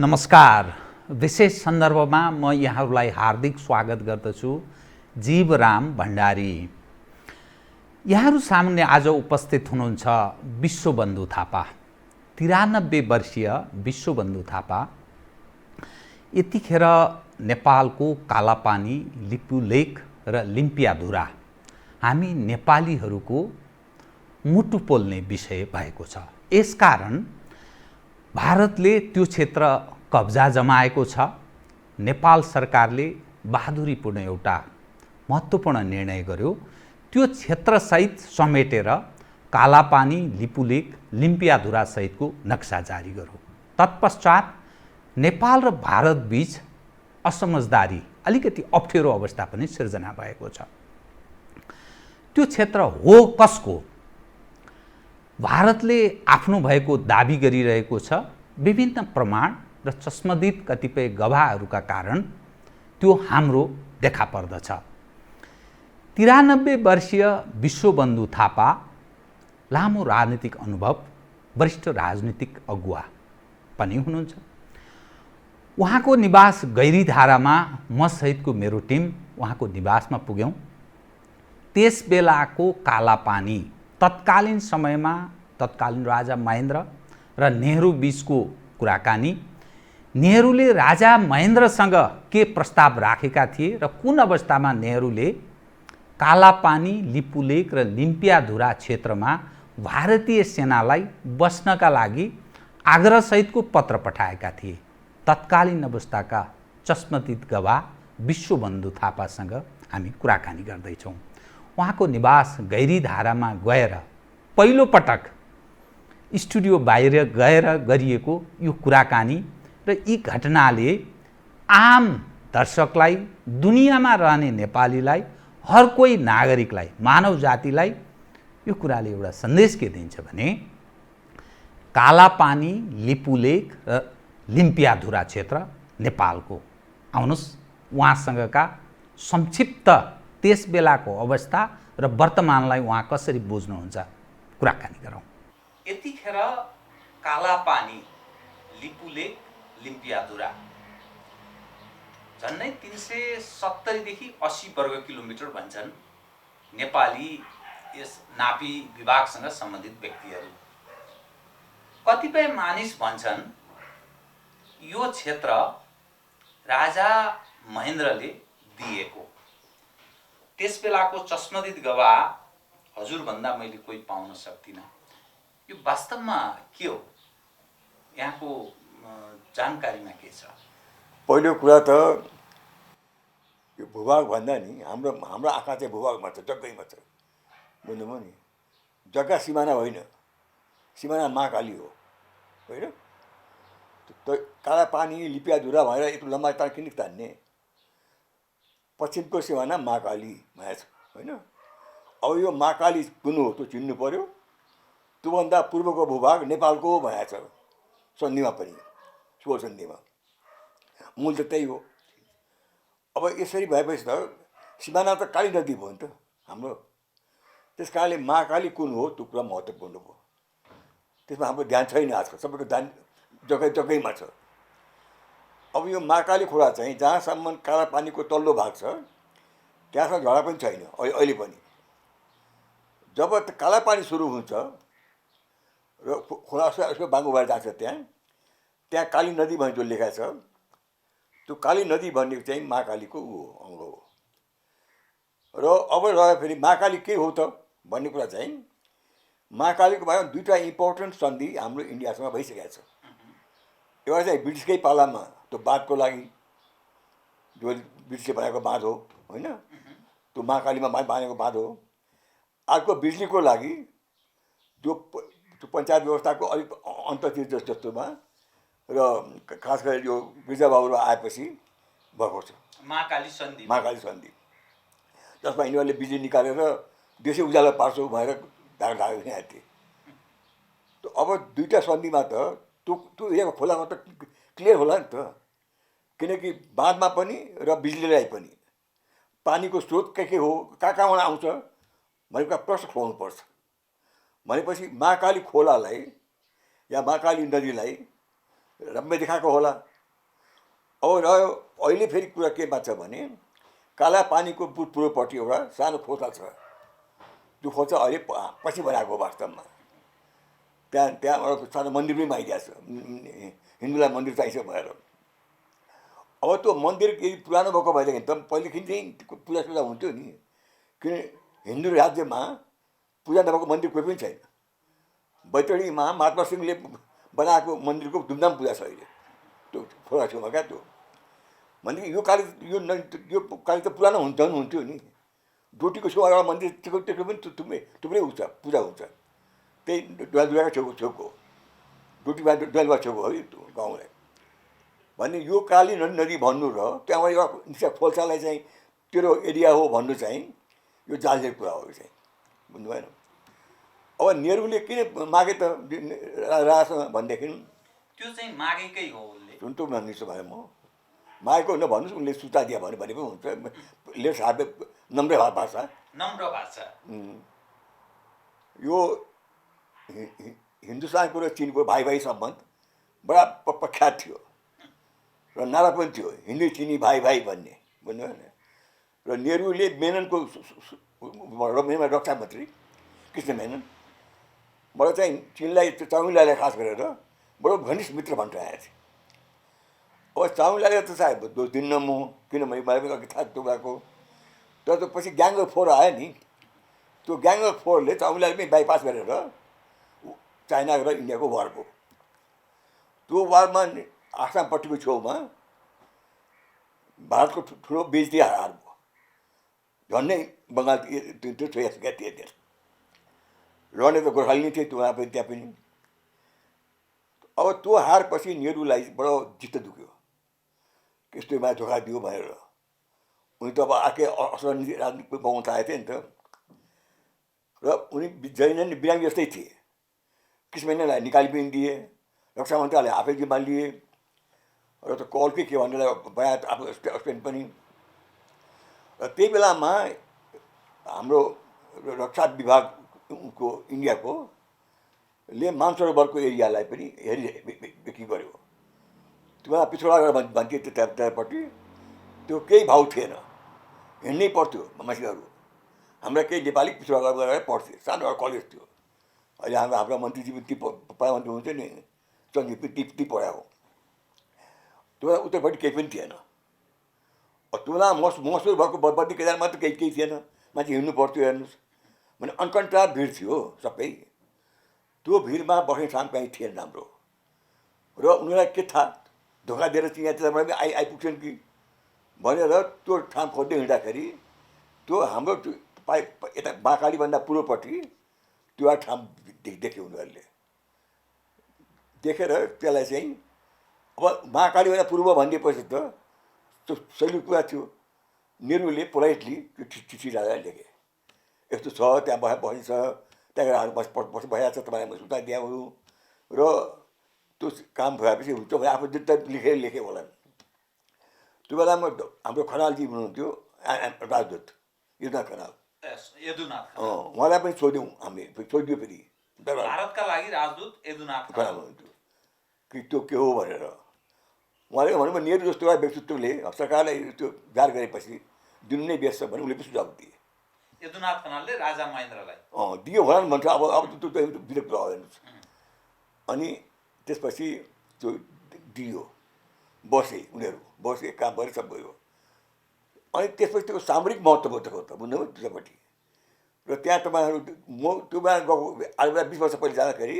नमस्कार। विशेष सन्दर्भमा म यहाँहरूलाई हार्दिक स्वागत गर्दछु। जीवराम भण्डारी यहाँहरू सामुन्ने आज उपस्थित हुनुहुन्छ विश्वबन्धु थापा। 93 वर्षीय विश्वबन्धु थापा यतिखेर नेपालको कालापानी, लिपुलेक र लिम्पियाधुरा हामी नेपालीहरूको मुटु पोल्ने विषय भएको छ। यसकारण भारतले त्यो क्षेत्र कब्जा जमाएको छ। नेपाल सरकारले बहादुरीपूर्ण एउटा महत्त्वपूर्ण निर्णय गर्यो। त्यो क्षेत्रसहित समेटेर कालापानी, लिपुलेक, लिम्पियाधुरा सहितको नक्सा जारी गर्यो। तत्पश्चात नेपाल र भारत बीच असमझदारी, अलिकति अप्ठ्यारो अवस्था पनि सिर्जना भएको छ। त्यो क्षेत्र हो कसको? भारतले आफ्नो भएको दाबी गरिरहेको छ। विभिन्न प्रमाण र चस्मदित कतिपय गवाहहरूका कारण त्यो हाम्रो देखा पर्दछ। 93 वर्षीय विश्वबन्धु थापा लामो राजनीतिक अनुभव, वरिष्ठ राजनीतिक अगुवा पनि हुनुहुन्छ। उहाँको निवास गैरीधारामा म सहितको मेरो टिम उहाँको निवासमा पुग्यौँ। त्यस बेलाको कालापानी, तत्कालीन समयमा तत्कालीन राजा महेन्द्र र नेहरू बीचको कुराकानी, नेहरूले राजा महेन्द्रसँग के प्रस्ताव राखेका थिए र कुन अवस्थामा नेहरूले कालापानी, लिपुलेक र लिम्पियाधुरा क्षेत्रमा भारतीय सेनालाई बस्नका लागि आग्रहसहितको पत्र पठाएका थिए। तत्कालीन अवस्थाका चस्मदित गवाह विश्वबन्धु थापासँग हामी कुराकानी गर्दैछौँ। उहाँको निवास गैरीधारामा गएर पहिलो पटक स्टुडियो बाहिर गएर गरिएको यो कुराकानी र यी घटनाले आम दर्शकलाई, दुनियाँमा रहने नेपालीलाई, हर कोही नागरिकलाई, मानव जातिलाई यो कुराले एउटा सन्देश के दिन्छ भने कालापानी, लिपुलेक र लिम्पियाधुरा क्षेत्र नेपालको। आउनुहोस् उहाँसँगका संक्षिप्त त्यस बेलाको अवस्था र वर्तमानलाई उहाँ कसरी बुझ्नुहुन्छ कुराकानी गरौँ। यतिखेर कालापानी, लिपुलेक, लिम्पियाधुरा झन्डै 370 देखि 80 वर्ग किलोमिटर भन्छन् नेपाली यस नापी विभागसँग सम्बन्धित व्यक्तिहरू। कतिपय मानिस भन्छन् यो क्षेत्र राजा महेन्द्रले दिएको। त्यस बेलाको चस्मदित गवाह हजुरभन्दा मैले कोही पाउन सक्दिनँ। यो वास्तवमा के हो? यहाँको जानकारीमा के छ? पहिलो कुरा त यो भूभाग भन्दा नि हाम्रो आँखा चाहिँ भूभागमा छ, जग्गैमा छ। बुझ्नुभयो नि? जग्गा सिमाना होइन, सिमाना महाकाली हो, होइन? कालापानी, लिपियाधुरा भएर यत्रो लम्बा तार किन तान्ने? पश्चिमको सिमाना महाकाली भएछ, होइन? अब यो महाकाली कुन हो त्यो चिन्नु पर्यो। त्योभन्दा पूर्वको भूभाग नेपालको भएछ, सन्धिमा पनि, स्वर सन्धिमा। मूल त त्यही हो। अब यसरी भएपछि त सिमाना त काली नदी भयो नि त हाम्रो। त्यस कारणले महाकाली कुन हो त्यो कुरा महत्त्वपूर्ण हो। त्यसमा हाम्रो ध्यान छैन आजकल, सबैको ध्यान जग्गैमा छ। अब यो महाकाली खोला चाहिँ जहाँसम्म कालापानीको तल्लो भाग छ त्यहाँसम्म झडा पनि छैन अहिले पनि। जब कालापानी सुरु हुन्छ र खोला यसको बाङ्गो भएर जान्छ त्यहाँ काली नदी भन्ने जो लेखा छ, त्यो काली नदी भन्ने चाहिँ महाकालीको अङ्ग हो। र अब रह्यो फेरि महाकाली के हो त भन्ने कुरा चाहिँ महाकालीको बारेमा दुईवटा इम्पोर्टेन्ट सन्धि हाम्रो इन्डियासँग भइसकेको छ। एउटा चाहिँ ब्रिटिसकै पालामा त्यो बाँधको लागि, जो ब्रिटिसले बनाएको बाँध हो, होइन? त्यो महाकालीमा बाँधेको बाँध हो। अर्को बिजुलीको लागि जो पञ्चायत व्यवस्थाको अलिक अन्ततिर जस्तोमा र खास गरी यो गिरिजाबाबुहरू आएपछि भएको छ महाकाली सन्धि, जसमा यिनीहरूले बिजुली निकालेर देशै उज्यालो पार्छौँ भनेर धागा यहाँ थिए। अब दुईवटा सन्धिमा त त्यो एरियाको खोलामा त क्लियर होला नि त, किनकि बाँधमा पनि र बिजुलीलाई पनि पानीको स्रोत के हो, कहाँबाट आउँछ भनेको प्रश्न खुवाउनुपर्छ। भनेपछि महाकाली खोलालाई या महाकाली नदीलाई रम्य देखाएको होला, अब रह्यो अहिले फेरि कुरा केमा छ भने काला पानीको पूर्वपट्टि एउटा सानो खोला छ। त्यो खोला अहिले पछि बनाएको वास्तवमा। त्यहाँ एउटा सानो मन्दिर पनि बनाइदिएको छ, हिन्दूलाई मन्दिर चाहिन्छ भनेर। अब त्यो मन्दिर केही पुरानो भएको भएदेखि त पहिलेदेखि चाहिँ पूजासुजा हुन्थ्यो नि, किन हिन्दू राज्यमा पूजा नभएको मन्दिर कोही पनि छैन। बैतडीमा महात्मा सिंहले बनाएको मन्दिरको धुमधाम पूजा छ अहिले त्यो खोला छेउमा। क्या त्यो भनेदेखि यो काली त पुरानो हुन्थ्यो नि। डोटीको छेउमा एउटा मन्दिर त्यो पनि थुप्रै हुन्छ पूजा हुन्छ। त्यही डुवाको छेउको डोटीमा डुवा छेउको हो त्यो गाउँलाई। भने यो काली नदी भन्नु र त्यहाँबाट एउटा खोल्सालाई चाहिँ तेरो एरिया हो भन्नु चाहिँ यो जालझेल कुरा हो। यो चाहिँ बुझ्नु भएन। अब नेहरूले किन मागे त राजासँग भनेदेखि त्यो चाहिँ मागेकै हो उसले। सुन त माग्छु भने म मागेको नभन्नुहोस्, उसले सुता दियो भने पनि हुन्छ। लेट्स हाव नम्र भाषा। यो हिन्दुस्तानको र चिनको भाइ सम्बन्ध बडा प्रख्यात थियो र नारा पनि थियो, हिन्दू चिनी भाइ भन्ने। बुझ्नु भएन। र नेहरूले मेननको रक्षा मन्त्री कृष्ण मेननबाट चाहिँ चिनलाई चाउमिनलाई खास गरेर बडो घनिष्ठ मित्र भनेर आएको थियो। अब चाउमिनलाई त सायद दोष दिन्न म, किनभने मलाई पनि अघि थाहा त्यो भएको। तर त्यो पछि ग्याङ अफ फोर आयो नि, त्यो ग्याङ अफ फोरले चाउमिनलाई पनि बाइपास गरेर चाइना र इन्डियाको वार भयो। त्यो वारमा आसामपट्टिको छेउमा भारतको ठुलो बेइज्जती हार भयो। झन्डै बङ्गाल त्यो छोइसकेका थिए। त्यहाँ लड्ने त गोर्खाली नै थिए त्यहाँ पनि। अब त्यो हारपछि नेहरूलाई बडो चित्त दुख्यो, यस्तोमा धोका दियो भनेर। उनी त अब अर्कै असल राजनीति पाउन चाहेको थिए नि त। र उनी जैन बिरामी जस्तै थिए। कृष्णलाई निकाली पनि दिए, रक्षा मन्त्रीले आफै जिम्मा लिए र त कलकै के भनेर बनाए आफू स्टेन्ड पनि। र त्यही बेलामा हाम्रो रक्षा विभागको इन्डियाको ले मानसरोवरको एरियालाई पनि बिक्री गर्यो। त्यो बेला पिछोडा भन्थ्यो त्यतापट्टि। त्यो केही भाउ थिएन, हिँड्नै पर्थ्यो मान्छेहरू। हाम्रा केही नेपाली पिछोडा गएर पढ्थे, सानो एउटा कलेज थियो। अहिले हाम्रा मन्त्रीजी पनि ती प्रधानमन्त्री हुन्थ्यो नि, चन्द्रजी पनि ती पढायो। त्यो बेला उत्तरपट्टि केही पनि थिएन। त्यो बेला मसुर भएको बद्री केदारमा त केही थिएन, मान्छे हिँड्नु पर्थ्यो। हेर्नुहोस् भने अनकन्ट्रोल भिड थियो सबै। त्यो भिडमा बस्ने ठाउँ कहीँ थिएन राम्रो। र उनीहरूलाई के थाहा, धोका दिएर चिया त्यताबाट पनि आइपुग्छन् कि भनेर त्यो ठाउँ खोज्दै हिँड्दाखेरि त्यो हाम्रो यता महाकालीभन्दा पूर्वपट्टि त्यो ठाउँ देख्यो उनीहरूले। देखेर त्यसलाई चाहिँ अब महाकालीभन्दा पूर्व भनिदिएपछि त त्यो सही कुरा थियो। नेहरूले पोलाइटली त्यो चिठी राजालाई लेखे, यस्तो छ त्यहाँ बसिन्छ, त्यहाँ भइहाल्छ, तपाईँलाई सुता दिएको। र त्यो काम भएपछि हुन्छ भने आफू जुत्ता लेखे होला। त्यो बेलामा हाम्रो खनालजी हुनुहुन्थ्यो राजदूत युद्धनाथ खनाल। उहाँलाई पनि सोध्यौँ हामीले, सोधियो फेरि भारतका लागि राजदूत यदुनाथ खनाल हुनुहुन्थ्यो कि त्यो के हो भनेर। उहाँले भन्नुभयो नेहरू जस्तो एउटा व्यक्तित्वले सरकारलाई त्यो जाहेर गरेपछि दिनु नै बेस भने उसले पनि सुझाव दिए। यदुनाथ खनालले राजा महेन्द्रलाई दियो होला नि भन्छ। अब त्यो विरोध हेर्नुहोस्। अनि त्यसपछि त्यो दियो, बसे उनीहरू, बसे काम गरे सब गयो। अनि त्यसपछि त्यो सामरिक महत्त्व देखाउँछ त बुझ्नुभयो त्यसपट्टि। र त्यहाँ तपाईँहरू म त्यो बेला गएको आज बेला 20 वर्ष पहिले जाँदाखेरि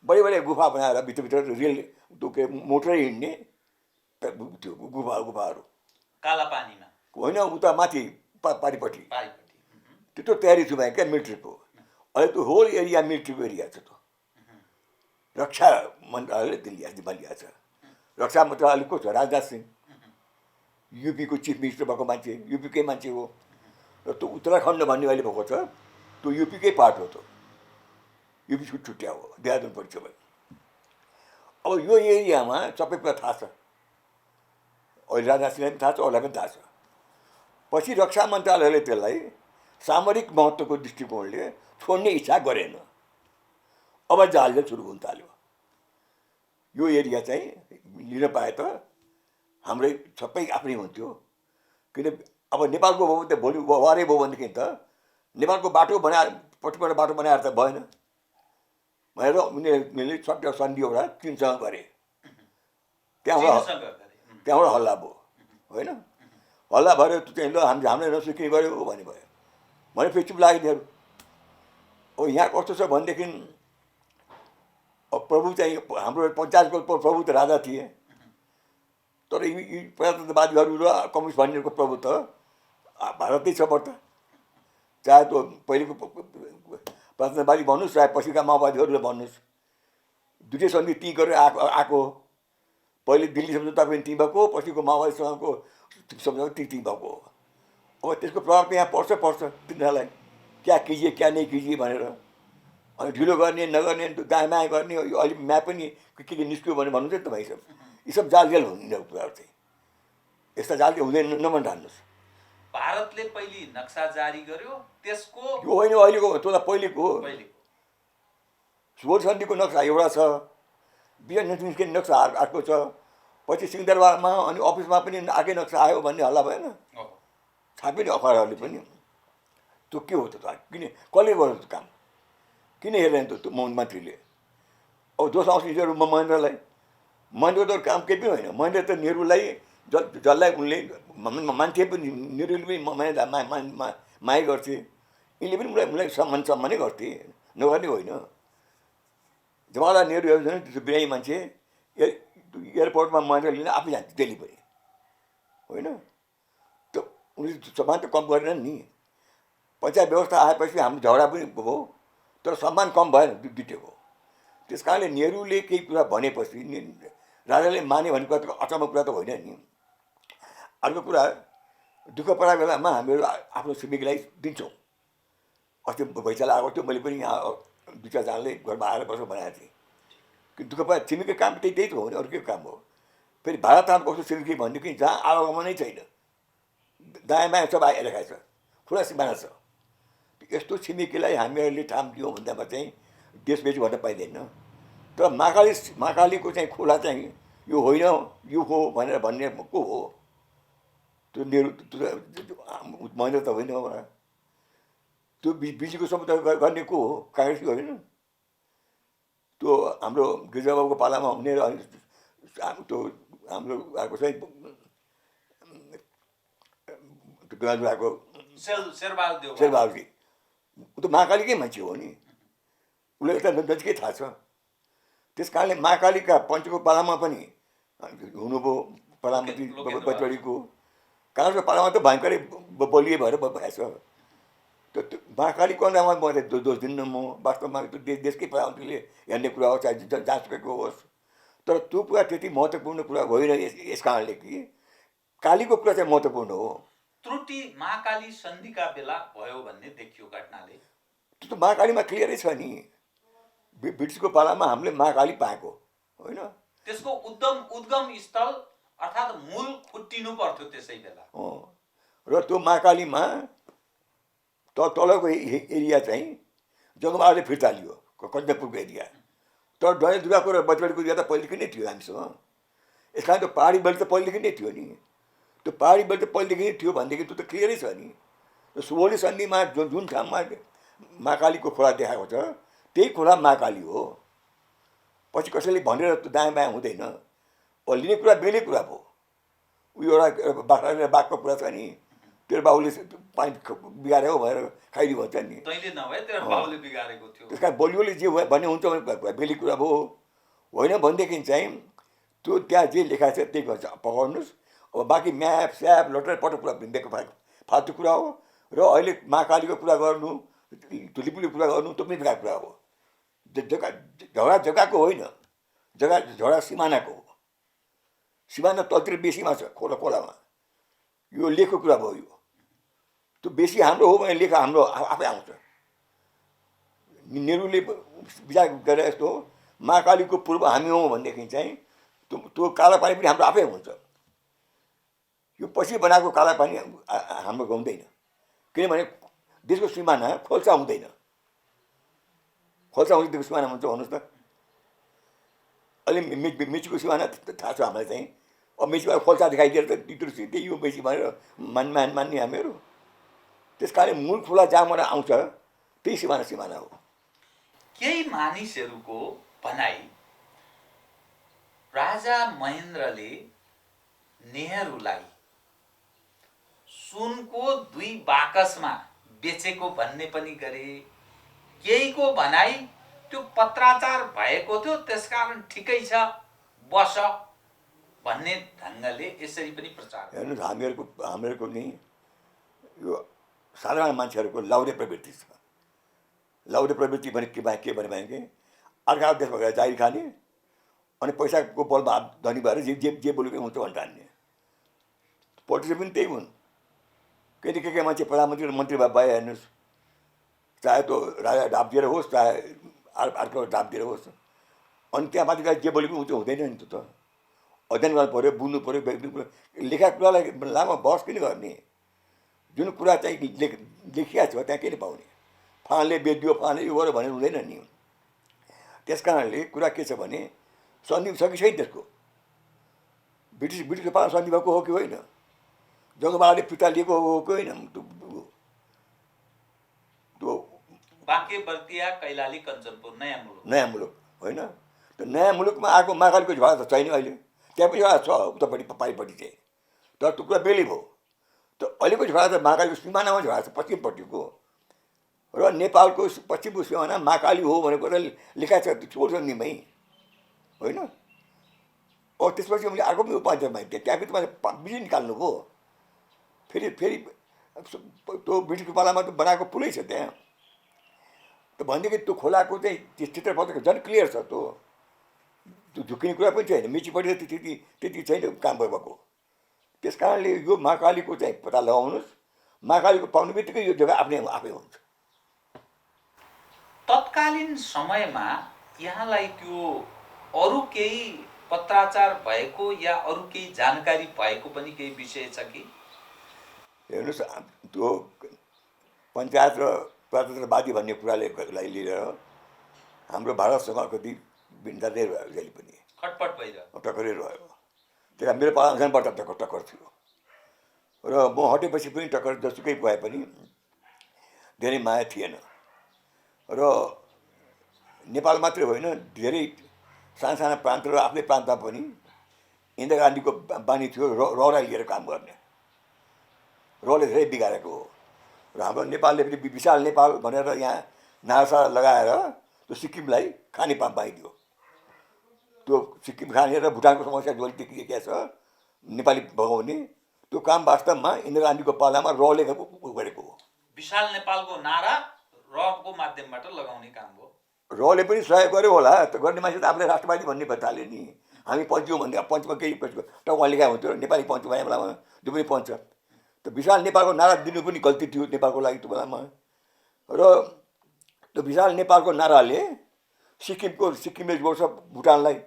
बढी गुफा बनाएर भित्रभित्र रेल त्यो के मोटरै हिँड्ने त्यो गुफाहरू काला पानीमा होइन, उता माथि पारिपट्टि त्यो तयारी छु भाइ क्या मिलिट्रीको। अहिले त्यो होल एरिया मिलिट्रीको एरिया छ। त्यो रक्षा मन्त्रालयले जिम्मा लिएको छ। रक्षा मन्त्रालय को छ? राजनाथ सिंह, युपीको चिफ मिनिस्टर भएको मान्छे, युपीकै मान्छे हो। र त्यो उत्तराखण्ड भन्ने अहिले भएको छ, त्यो युपीकै पार्ट हो। त्यो युपी छुट्या हो, देहरादुन पर्छ भने। अब यो एरियामा सबै कुरा थाहा छ। अहिले राजनाथ सिंहलाई पनि थाहा छ, अरूलाई पनि थाहा छ। पछि रक्षा मन्त्रालयले त्यसलाई सामरिक महत्त्वको दृष्टिकोणले छोड्ने इच्छा गरेन। अब जहाजले सुरु हुन थाल्यो। यो एरिया चाहिँ लिन पाए त हाम्रै सबै आफ्नै हुन्थ्यो। किन अब नेपालको भयो भने त भोलि वारै भयो भनेदेखि त नेपालको बाटो बनाएर पट्टिबाट बाटो बनाएर त भएन भनेर उनीहरूले सट्ट सन्धि एउटा चिनसँग गरे। त्यहाँबाट हल्ला भयो होइन। हल्ला भएर चाहिँ ल हामीले नस्वीकृति गऱ्यो भन्ने भयो भने फेरि चुप लाग्यो तिनीहरू। अब यहाँ कस्तो छ भनेदेखि प्रभु चाहिँ हाम्रो पञ्चायतको प्रभु त राजा थिए, तर यी प्रजातन्त्रवादीहरू र कम्युनिस्ट भन्नेहरूको प्रभु त भारतै छ बढ्ता। चाहे त्यो पहिलेको प्रजातन्त्रवादी भन्नुहोस् चाहे पछिका माओवादीहरूले भन्नुहोस्, दुईटै सन्धि ती गरेर आएको। पहिले दिल्ली सम्झौता पनि ती भएको, पछिको माओवादीसँगको सम्झौता ती भएको। अब त्यसको प्रभाव त यहाँ पर्छ तिनीहरूलाई, क्या किजिए क्या नहीं किजिए भनेर। अनि ढिलो गर्ने नगर्ने दायाँ बायाँ गर्ने, यो अहिले म्याप पनि के निस्क्यो भने भन्नुहुन्छ नि त भाइ सब। यी सब जालजेल हुने कुराहरू चाहिँ, यस्ता जालजेल हुँदैन नमन ठान्नुहोस्। भारतले पहिले नक्सा जारी गर्यो, त्यसको यो होइन अहिलेको, त्यो त पहिलेको सुवर्ण सन्धिको नक्सा एउटा छ, बिहान निस्किने नक्सा अर्को छ, पछि सिंहदरबारमा अनि अफिसमा पनि अर्कै नक्सा आयो भन्ने हल्ला भएन, छापे नि अखबारहरूले पनि। त्यो के हो त किन कसले गर्यो त्यो काम, किन हेर्दैन त्यो मन्त्रीले। अब दोष आउँछ महेन्द्रलाई। महेन्द्रको त काम केही पनि होइन। महेन्द्र त नेहरूलाई जसलाई उनले मान्थे पनि, नेहरूले पनि महेन्द्रलाई माया गर्थे, यिनले पनि उनलाई सम्मानै गर्थे, नगर्ने होइन। जवाहरलाल नेहरू हेर्नु त्यो बिरामी मान्छे, एयरपोर्टमा महेन्द्र लिन आफै जान्थ्यो दिल्ली पनि होइन। त्यो उनीहरूले सम्मान त कम गरेनन् नि। पञ्चायत व्यवस्था आएपछि हाम्रो झगडा पनि भयो, तर सम्मान कम भएन दुइटैको। त्यस कारणले नेहरूले केही कुरा भनेपछि राजाले माने भन्ने कुरा त अचम्म कुरा त होइन नि। अर्को कुरा, दुःख परेको बेलामा हामीहरू आफ्नो छिमेकीलाई दिन्छौँ। अस्ति भैँचालो आएको थियो, मैले पनि यहाँ दुई चारजनाले घरमा आएर बसेर बनाएको थिएँ कि दुःख परे छिमेकी काम त्यही त हो नि, अरू के काम हो। फेरि भारतमा कस्तो छिमेकी भनेदेखि जहाँ आवागमनै छैन, दायाँ बायाँ सब आइरहेको छ, खुला सिमाना छ। यस्तो छिमेकीलाई हामीहरूले ठाम दियौँ भन्दामा चाहिँ देशबेच गर्न पाइँदैन। तर महाकालीको चाहिँ खोला चाहिँ यो होइन यो हो भनेर भन्ने को हो? त्यो नेहरू महेन्द्र त होइन होला। त्यो बिजीको समुदाय गर्ने को हो? काङ्ग्रेसको होइन। त्यो हाम्रो गिरिजाबाबुको पालामा हुने र त्यो हाम्रो आएको चाहिँ गजराको शेरबहादुरजी, ऊ त महाकालीकै मान्छे हो नि, उसलाई त नजिकै थाहा छ। त्यस कारणले महाकालीका पञ्चको पालामा पनि हुनुभयो प्रधानमन्त्री बजपेयीको। काङ्ग्रेसको पालामा त भयङ्करै बलियो भएर भएछ। त्यो महाकालीको नाममा म दोष दिन्न म, वास्तवमा त्यो देशकै प्रधानमन्त्रीले हेर्ने कुरा हो, चाहे जहाँसुकैको होस्। तर त्यो कुरा त्यति महत्त्वपूर्ण कुरा होइन यस कारणले कि कालीको कुरा चाहिँ महत्त्वपूर्ण हो। त्रुटि महाकाली सन्धिका बेला भयो भन्ने देखियो घटनाले। त्यो त महाकालीमा क्लियरै छ नि, ब्रिटिसको पालामा हामीले महाकाली पाएको होइन। त्यसको उद्गम स्थल अर्थात् मूल खुट्टिनु पर्थ्यो त्यसै बेला। र त्यो महाकालीमा तलको एरिया चाहिँ जङ्गबहादुरले फिर्ता लियो, कञ्चनपुरको एरिया। तर डडेलधुराको र बजपेयीको एरिया त पहिलेदेखि नै थियो हामीसँग। यस कारण त्यो पहाडी बेल्ट त पहिलेदेखि नै थियो नि। त्यो पहाडी बेल्ट त पहिलेदेखि नै थियो भनेदेखि त्यो त क्लियरै छ नि। र सुवर्ण सन्धिमा जुन ठाउँमा महाकालीको खोला देखाएको छ त्यही खोला महाकाली हो। पछि कसैले भनेर त्यो दायाँ बायाँ हुँदैन। लिने कुरा बेग्लै कुरा भयो। उयो एउटा बाख्रा र बाघको कुरा छ नि, तेरो बाबुले पानी बिगाऱ्यो भनेर खाइदियो भन्छ नि, त्यस कारण बलियोले जे भन्ने हुन्छ भने बेग्लै कुरा भयो। होइन भनेदेखि चाहिँ त्यो त्यहाँ जे लेखाएको छ त्यही गर्छ पकाउनुहोस्। अब बाँकी म्याप स्याप लटर पटर कुरा बेको फाल्तु कुरा हो। र अहिले महाकालीको कुरा गर्नु, लिपुले कुरा गर्नु त्यो पनि बेकार कुरा हो। झगडा जग्गाको होइन, झगडा सिमानाको हो। सिमाना तलतिर बेसीमा छ, खोलामा। यो लेखको कुरा भयो। यो त्यो बेसी हाम्रो हो भने लेख हाम्रो आफै आउँछ। नेहरूले विचार गरे जस्तो महाकालीको पूर्व हामी हौँ भनेदेखि चाहिँ त्यो काला पानी पनि हाम्रो आफै हुन्छ। यो पछि बनाएको काला पानी हाम्रो गाउँदैन, किनभने देशको सिमाना खोल्सा हुँदैन। खोल्सा हुँदैन सिमाना हुन्छ भन्नुहोस् त। अहिले मिचीको सिमाना थाहा छ हामीलाई चाहिँ अब मेसीमा खोल्सा देखाइदिएर त तिम्रो त्यही हो मेसी भनेर मान्ने हामीहरू। त्यस कारण मूल खुला जहाँबाट आउँछ त्यही सिमाना हो। केही मानिसहरूको भनाइ राजा महेन्द्रले नेहरूलाई सुनको 2 बाकसमा बेचेको भन्ने पनि गरे। केहीको भनाइ त्यो पत्राचार भएको थियो, त्यसकारण ठिकै छ बस भन्ने ढङ्गले यसरी पनि प्रचार गरे। हेर्नुहोस्, हामीहरूको नि यो साधारण मान्छेहरूको लाउरे प्रवृत्ति छ। लाउरे प्रवृत्ति भने के भने अर्का देशमा गएर जागिर खाने अनि पैसाको बलमा धनी भएर जे बोलेको हुन्छ भनेर ठान्ने। पोलिटिसियन पनि त्यही हुन्। के मान्छे प्रधानमन्त्री र मन्त्री भए हेर्नुहोस्, चाहे त्यो राजा ढाप दिएर होस् चाहे अर्को ढाप दिएर होस्, अनि त्यहाँ माथि गएर जे बोलेको हुन्छ हुँदैन नि त। अध्ययन गर्नु पऱ्यो, बुझ्नु पऱ्यो, लेखा कुरालाई लामो बहस किन गर्ने? जुन कुरा चाहिँ लेखिया छ त्यहाँ किन पाउने? फाँडले बेचिदियो, फाँडले यो गर्यो भनेर हुँदैन नि। त्यस कारणले कुरा के छ भने सन्धि छ कि छैन त्यसको? ब्रिटिसको पाला सन्धि भएको हो कि होइन? जङ्गबहादुरले फिर्ता लिएको हो कि होइन? त्यो बाँके बर्दिया कैलाली कञ्चनपुर नयाँ मुलुक होइन? त्यो नयाँ मुलुकमा आएको महाकालीको झगडा त छैन अहिले। त्यहाँ पनि झगडा छ उतापट्टि पारिपट्टि चाहिँ, तर त्यो कुरा बेलै भयो। त्यो अहिलेको झगडा त महाकालीको सिमानामा झगडा छ, पश्चिमपट्टिको। र नेपालको पश्चिमको सिमाना महाकाली हो भनेको त लेखा छ छोडसन्दीमै होइन? अब त्यसपछि मैले अर्को पनि पञ्चायतमा त्यहाँ पनि तपाईँले बिजुली निकाल्नु भयो। फेरि त्यो ब्रिटिसको पालामा त बनाएको पुलै छ त्यहाँ। त भनेदेखि त्यो खोलाको चाहिँ चित्रपट झन् क्लियर छ। त्यो झुक्किने कुरा पनि छैन। मेचीपट्टि त त्यति छैन काम भएको। त्यस कारणले यो महाकालीको चाहिँ पत्ता लगाउनुहोस्। महाकालीको पाउने बित्तिकै यो जग्गा आफै हुन्छ। तत्कालीन समयमा यहाँलाई त्यो अरू केही पत्राचार भएको या अरू केही जानकारी भएको पनि केही विषय छ कि? हेर्नुहोस्, त्यो पञ्चायत र प्रजातन्त्रवादी भन्ने कुरालाई लिएर हाम्रो भारतसँग कति भिन्नता रह्यो, जहिले पनि खटपट भइरह्यो, टक्करै रह्यो। त्यही मेरो पालाबाट टक्कर थियो र म हटेपछि पनि टक्कर जसुकै भए पनि धेरै माया थिएन। र नेपाल मात्रै होइन, धेरै साना प्रान्त र आफ्नै प्रान्तमा पनि इन्दिरा गान्धीको बानी थियो रलाई लिएर काम गर्ने। रले धेरै बिगारेको हो। र हाम्रो नेपालले पनि विशाल नेपाल भनेर यहाँ नारासारा लगाएर त्यो सिक्किमलाई खाने पाइदियो। त्यो सिक्किम खाने र भुटानको समस्या जसले देखिएको छ नेपाली भगाउने, त्यो काम वास्तवमा इन्दिरा गान्धीको पालामा रले गरेको हो। विशाल नेपालको नारा रको माध्यमबाट लगाउने काम हो। रले पनि सहयोग गर्यो होला। त गर्ने मान्छे त आफूलाई राष्ट्रवादी भन्ने बताले नि। हामी पञ्चौँ भन्ने पञ्चमा केही टक्का लेखा हुन्थ्यो नेपाली पञ्च भन्ने बेलामा, जो पनि पञ्च। त विशाल नेपालको नारा दिनु पनि गल्ती थियो नेपालको लागि त्यो बेलामा। र त्यो विशाल नेपालको नाराले सिक्किमले जोड्छ भुटानलाई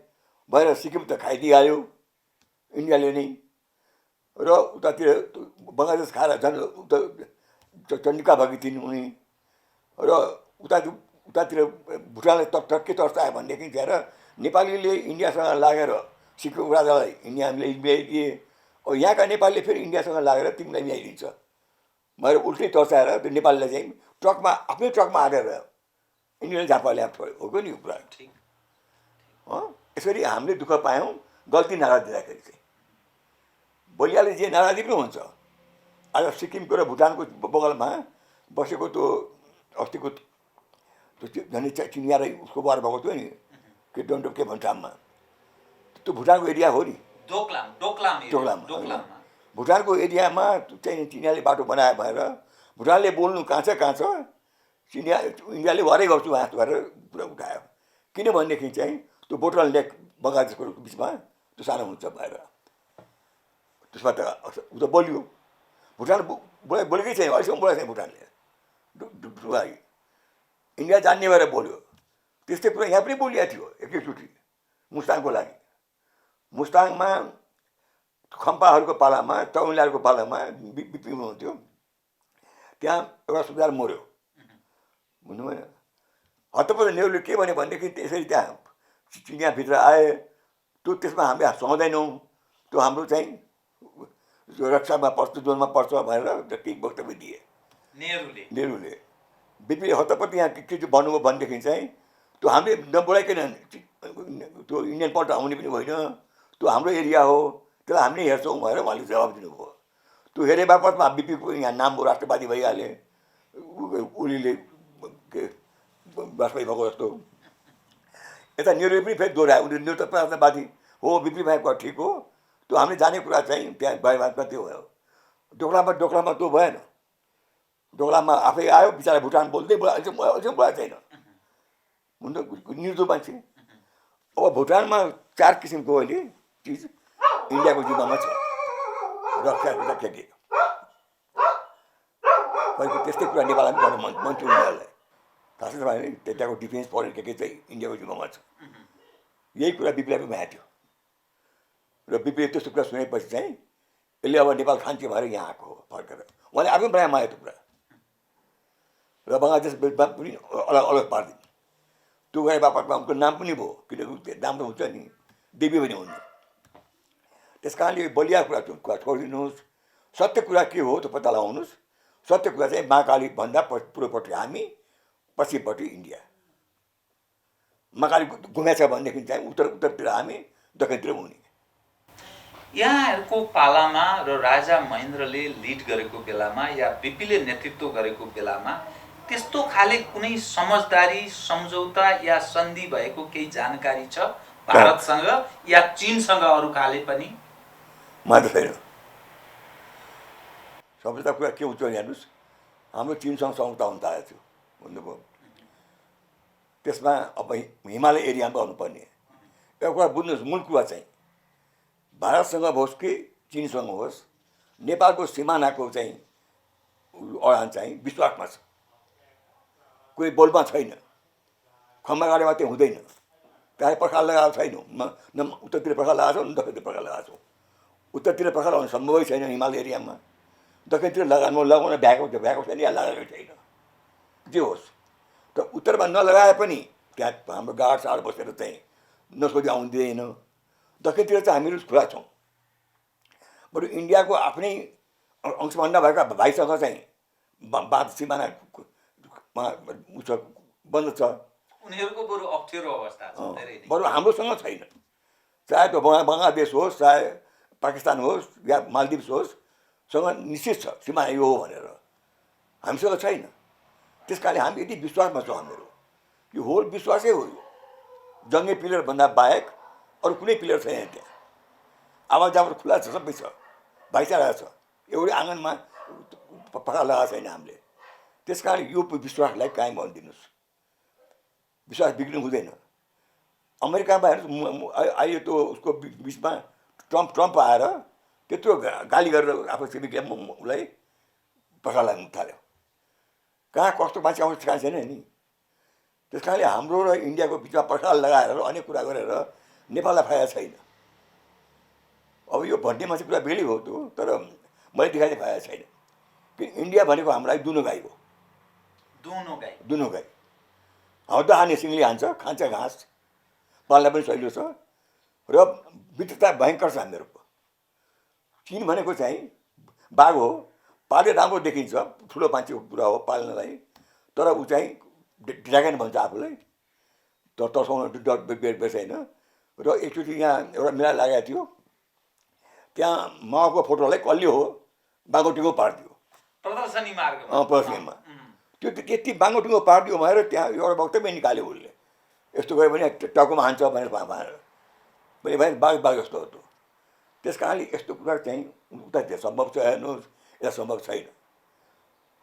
भएर सिक्किम त खाइदिइहाल्यो इन्डियाले नै। र उतातिर बङ्गलादेश खाएर झन् उता चण्डिका भएकी थिइन् उनी। र उतातिर भुटानलाई के तर्सायो भनेदेखि गएर नेपालीले इन्डियासँग लागेर सिक्किमको राजालाई इन्डियाले मिलाइदिए। अब यहाँका नेपालीले फेरि इन्डियासँग लागेर तिमीलाई मिलाइदिन्छ भनेर उल्टै तर्साएर त्यो नेपालीलाई चाहिँ ट्रकमा आफ्नै ट्रकमा हालेर इन्डियाले झापा ल्याएको हो कि नि कुरा। यसरी हामीले दुःख पायौँ गल्ती नारा दिँदाखेरि चाहिँ। बलियाले जे नारा दिनु हुन्छ। आज सिक्किमको र भुटानको बगलमा बसेको त्यो अस्तिको त्यो झन् चिनिया र उसको वार भएको थियो नि के डन्डो के भन्छ ठाउँमा, त्यो भुटानको एरिया हो नि। डोक्लाम भुटानको एरियामा चाहिँ चिनियाले बाटो बनायो भएर भुटानले बोल्नु कहाँ छ इन्डियाले वारै गर्छु हाँस गरेर पुरा उठायो। किनभनेदेखि चाहिँ त्यो बोटल लेक बङ्गलादेशको बिचमा त्यो सानो हुन्छ भएर त्यसमा त उ त बोल्यो। भुटान बोलेकै छैन, अहिलेसम्म बोलेको छैन भुटानले। इन्डिया जान्ने भएर बोल्यो। त्यस्तै कुरा यहाँ पनि बोलिएको थियो एकैचोटि मुस्ताङको लागि। मुस्ताङमा खम्पाहरूको पालामा तमिलनाडुको पालामा बिपी हुनुहुन्थ्यो। त्यहाँ एउटा सुधार मर्यो भन्नु भएन। हतपत नेहरूले के भन्यो भनेदेखि त्यसरी त्यहाँ चिनियाभित्र आए। त्यसमा हामी सहँदैनौँ, त्यो हाम्रो चाहिँ रक्षामा पर्छ, जोनमा पर्छ भनेर केही वक्तव्य दिए नेहरूले। बिपी हतपति यहाँ के चाहिँ भन्नुभयो भनेदेखि चाहिँ त्यो हामीले नबोलाइकन त्यो इन्डियन पल्ट आउने पनि होइन, त्यो हाम्रो एरिया हो, त्यसलाई हामीले हेर्छौँ भनेर उहाँले जवाब दिनुभयो। त्यो हेरे बापतमा बिपीको यहाँ नाम राष्ट्रवादी भइहाले, उनीले के राष्ट्रवादी भएको जस्तो। यता नेहरूले पनि फेरि दोहोऱ्यायो, उनीहरू नेहरू त राष्ट्रवादी हो, बिपी भएको ठिक हो, त्यो हामीले जाने कुरा चाहिँ त्यहाँ भएबादमा त्यो भयो। डोक्लामा त्यो भएन। डोक्लामा आफै आयो बिचरा, भुटान बोल्दै अझै बोलाएको छैन, हुन त निर्दो मान्छे। अब भुटानमा 4 किसिमको अहिले चिज इन्डियाको जिम्मामा छ, रक्षा के कहिले त्यस्तै कुरा नेपाललाई पनि गर्न मन थियो उनीहरूलाई। खासै तपाईँले त्यहाँको डिफेन्स फरेन के चाहिँ इन्डियाको जिम्मामा छ। यही कुरा बिपीलाई पनि भएको थियो र बिपीले त्यस्तो कुरा सुनेपछि चाहिँ यसले अब नेपाल खान्चे भएर यहाँ आएको हो फर्केर। उहाँले आफै बनायो माया त्यो कुरा र बङ्गलादेश पनि अलग पारिदिनु। त्यो गरे बापतमा उनको नाम पनि भयो, किनकि नाम त हुन्छ नि, देवी पनि हुनु। त्यस कारणले बलिया कुरा छोडिदिनुहोस्, सत्य कुरा के हो त्यो पत्ता लगाउनुहोस्। सत्य कुरा चाहिँ महाकाली भन्दा पूर्वपट्टि हामी, पश्चिमपट्टि इन्डिया। महाकाली घुमेछ भनेदेखि चाहिँ उत्तरतिर हामी, दक्षिणतिर हुने। यहाँहरूको पालामा र राजा महेन्द्रले लिड गरेको बेलामा या बिपीले नेतृत्व गरेको बेलामा त्यस्तो खाले कुनै समझदारी, सम्झौता या सन्धि भएको केही जानकारी छ भारतसँग या चीनसँग अरू खाले पनि? मलाई छैन। सम्झौता कुरा के हुन्छ हेर्नुहोस्, हाम्रो चीनसँग सम्झौता हुन थालेको थियो भन्नुभयो। त्यसमा अब हिमालय एरियामा गर्नुपर्ने एउटा कुरा बुझ्नुहोस्। मूल कुरा चाहिँ भारतसँग होस् कि चीनसँग होस्, नेपालको सिमानाको चाहिँ अडान चाहिँ विश्वासमा छ, कोही बोलमा छैन। खम्बा गाडे मात्रै हुँदैन, त्यहाँ पर्खाल लगाएको छैनौँ, न उत्तरतिर पर्खाल लगाएको छौँ, न दक्षिणतिर पर्खाल लगाएको छौँ। उत्तरतिर पर्खाल लगाउनु सम्भवै छैन हिमालय एरियामा, दक्षिणतिर लगाउन भ्याएको छैन या लगाएको छैन, जे होस्। त उत्तरमा नलगाए पनि त्यहाँ हाम्रो गाड साड बसेर चाहिँ नसोधी आउनु दिँदैन। दक्षिणतिर चाहिँ हामीहरू खुला छौँ। बरु इन्डियाको आफ्नै अंशमा नभएका भाइसँग चाहिँ बाध सिमाना बन्द छ, उनीहरूको बरु अप्ठ्यारो अवस्था छ धेरै नै। बरु हाम्रोसँग छैन। चाहे त्यो बङ्गलादेश होस्, चाहे पाकिस्तान होस् या मालदिप्स होस्, सँग निश्चित छ सिमाना यो हो भनेर, हामीसँग छैन। त्यस कारणले हामी यति विश्वासमा छौँ। हामीहरू यो होल विश्वासै हो। यो जङ्गे पिलरभन्दा बाहेक अरू कुनै पिलर छैन त्यहाँ। आवाज जावर खुला छ, सबै छ, भाइचारा छ। एउटै आँगनमा पक्का लगाएको छैन हामीले। त्यस कारण यो विश्वासलाई कायम गर्न दिनुहोस्। विश्वास बिग्रिनु हुँदैन। अमेरिकामा हेर्नुहोस्, अहिले त्यो उसको बिचमा ट्रम्प आएर त्यत्रो गाली गरेर आफ्नो छिमेकीलाई उसलाई पक्का लाग्नु थाल्यो। कहाँ कस्तो मान्छे आउँछ थाहा छैन नि। त्यस कारणले हाम्रो र इन्डियाको बिचमा पर्खाल लगाएर अनेक कुरा गरेर नेपाललाई फाइदा छैन। अब यो भन्ने मान्छे कुरा बेली हो त्यो, तर मैले देखाइने फाइदा छैन। किन इन्डिया भनेको हामीलाई दुनो गाई हो। दुनो गाई हौदा हाने सिङले हान्छ, खान्छ घाँस, पाल्न पनि सहिलो छ र विविधता भयङ्कर छ हामीहरूको। चीन भनेको चाहिँ बाघ हो, पाले राम्रो देखिन्छ, ठुलो मान्छेको कुरा हो पाल्नलाई, तर ऊ चाहिँ ड्रागन भन्छ आफूलाई, तर्साउन बेर्छैन। र एकचोटि यहाँ एउटा मेला लागेको थियो, त्यहाँ माओको फोटोलाई कसले हो बाङ्गोटिङ्गो पारिदियो प्रदर्शनी मार्गमा, प्रदर्शनीमा। त्यो त्यति बाङ्गोटिङ्गो पारिदियो भनेर त्यहाँ एउटा वक्तव्य निकाल्यो उसले, यस्तो गयो भने टाउकोमा हान्छ भनेर भने बाघ जस्तो हो त्यो। त्यस कारणले यस्तो कुरा चाहिँ उता सम्भव छ हेर्नुहोस्, यता सम्भव छैन।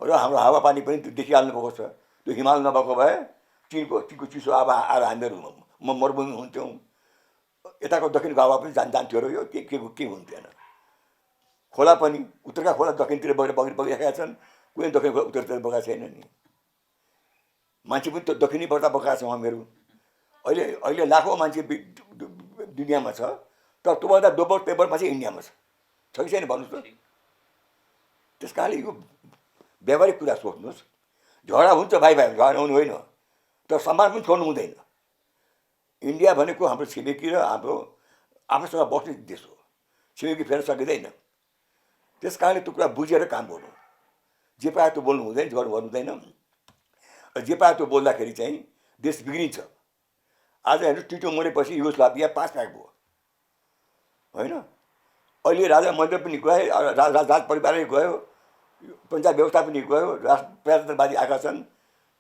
र हाम्रो हावापानी पनि देखिहाल्नु भएको छ। त्यो हिमाल नभएको भए चिनको चिसो हावा आएर हामीहरू मरुभूमि हुन्थ्यौँ। यताको दक्षिणको हावा पनि जान्थ्यो र यो के हुन्थेन। खोला पनि उत्तरका खोला दक्षिणतिर बगिरहेका छन्, कुनै दक्षिण खोला उत्तरतिर बगाएको छैन नि। मान्छे पनि त्यो दक्षिणैबाट बगाएको छौँ हामीहरू। अहिले लाखौँ मान्छे दुनियाँमा छ, तर त्योभन्दा दोब्बर तेब्बर मान्छे इन्डियामा छ कि छैन भन्नुहोस् त। त्यस कारणले यो व्यावहारिक कुरा सोच्नुहोस्। झगडा हुन्छ भाइ झगडा हुनु होइन, तर सम्मान पनि छोड्नु हुँदैन। इन्डिया भनेको हाम्रो छिमेकी र हाम्रो आफूसँग बस्ने देश हो। छिमेकी फेर्न सकिँदैन। त्यस कारणले त्यो कुरा बुझेर काम गर्नु, जे पायो त्यो बोल्नु हुँदैन, गर्नु हुँदैन। जे पायो त्यो बोल्दाखेरि चाहिँ देश बिग्रिन्छ। आज हेर्नु टिटो मरेपछि युगोस्लाभिया 5 भाग भयो होइन। अहिले राजा महेन्द्र पनि गए, राज परिवारै गयो, पञ्चायत व्यवस्था पनि गयो, प्रजातन्त्रवादी आएका छन्।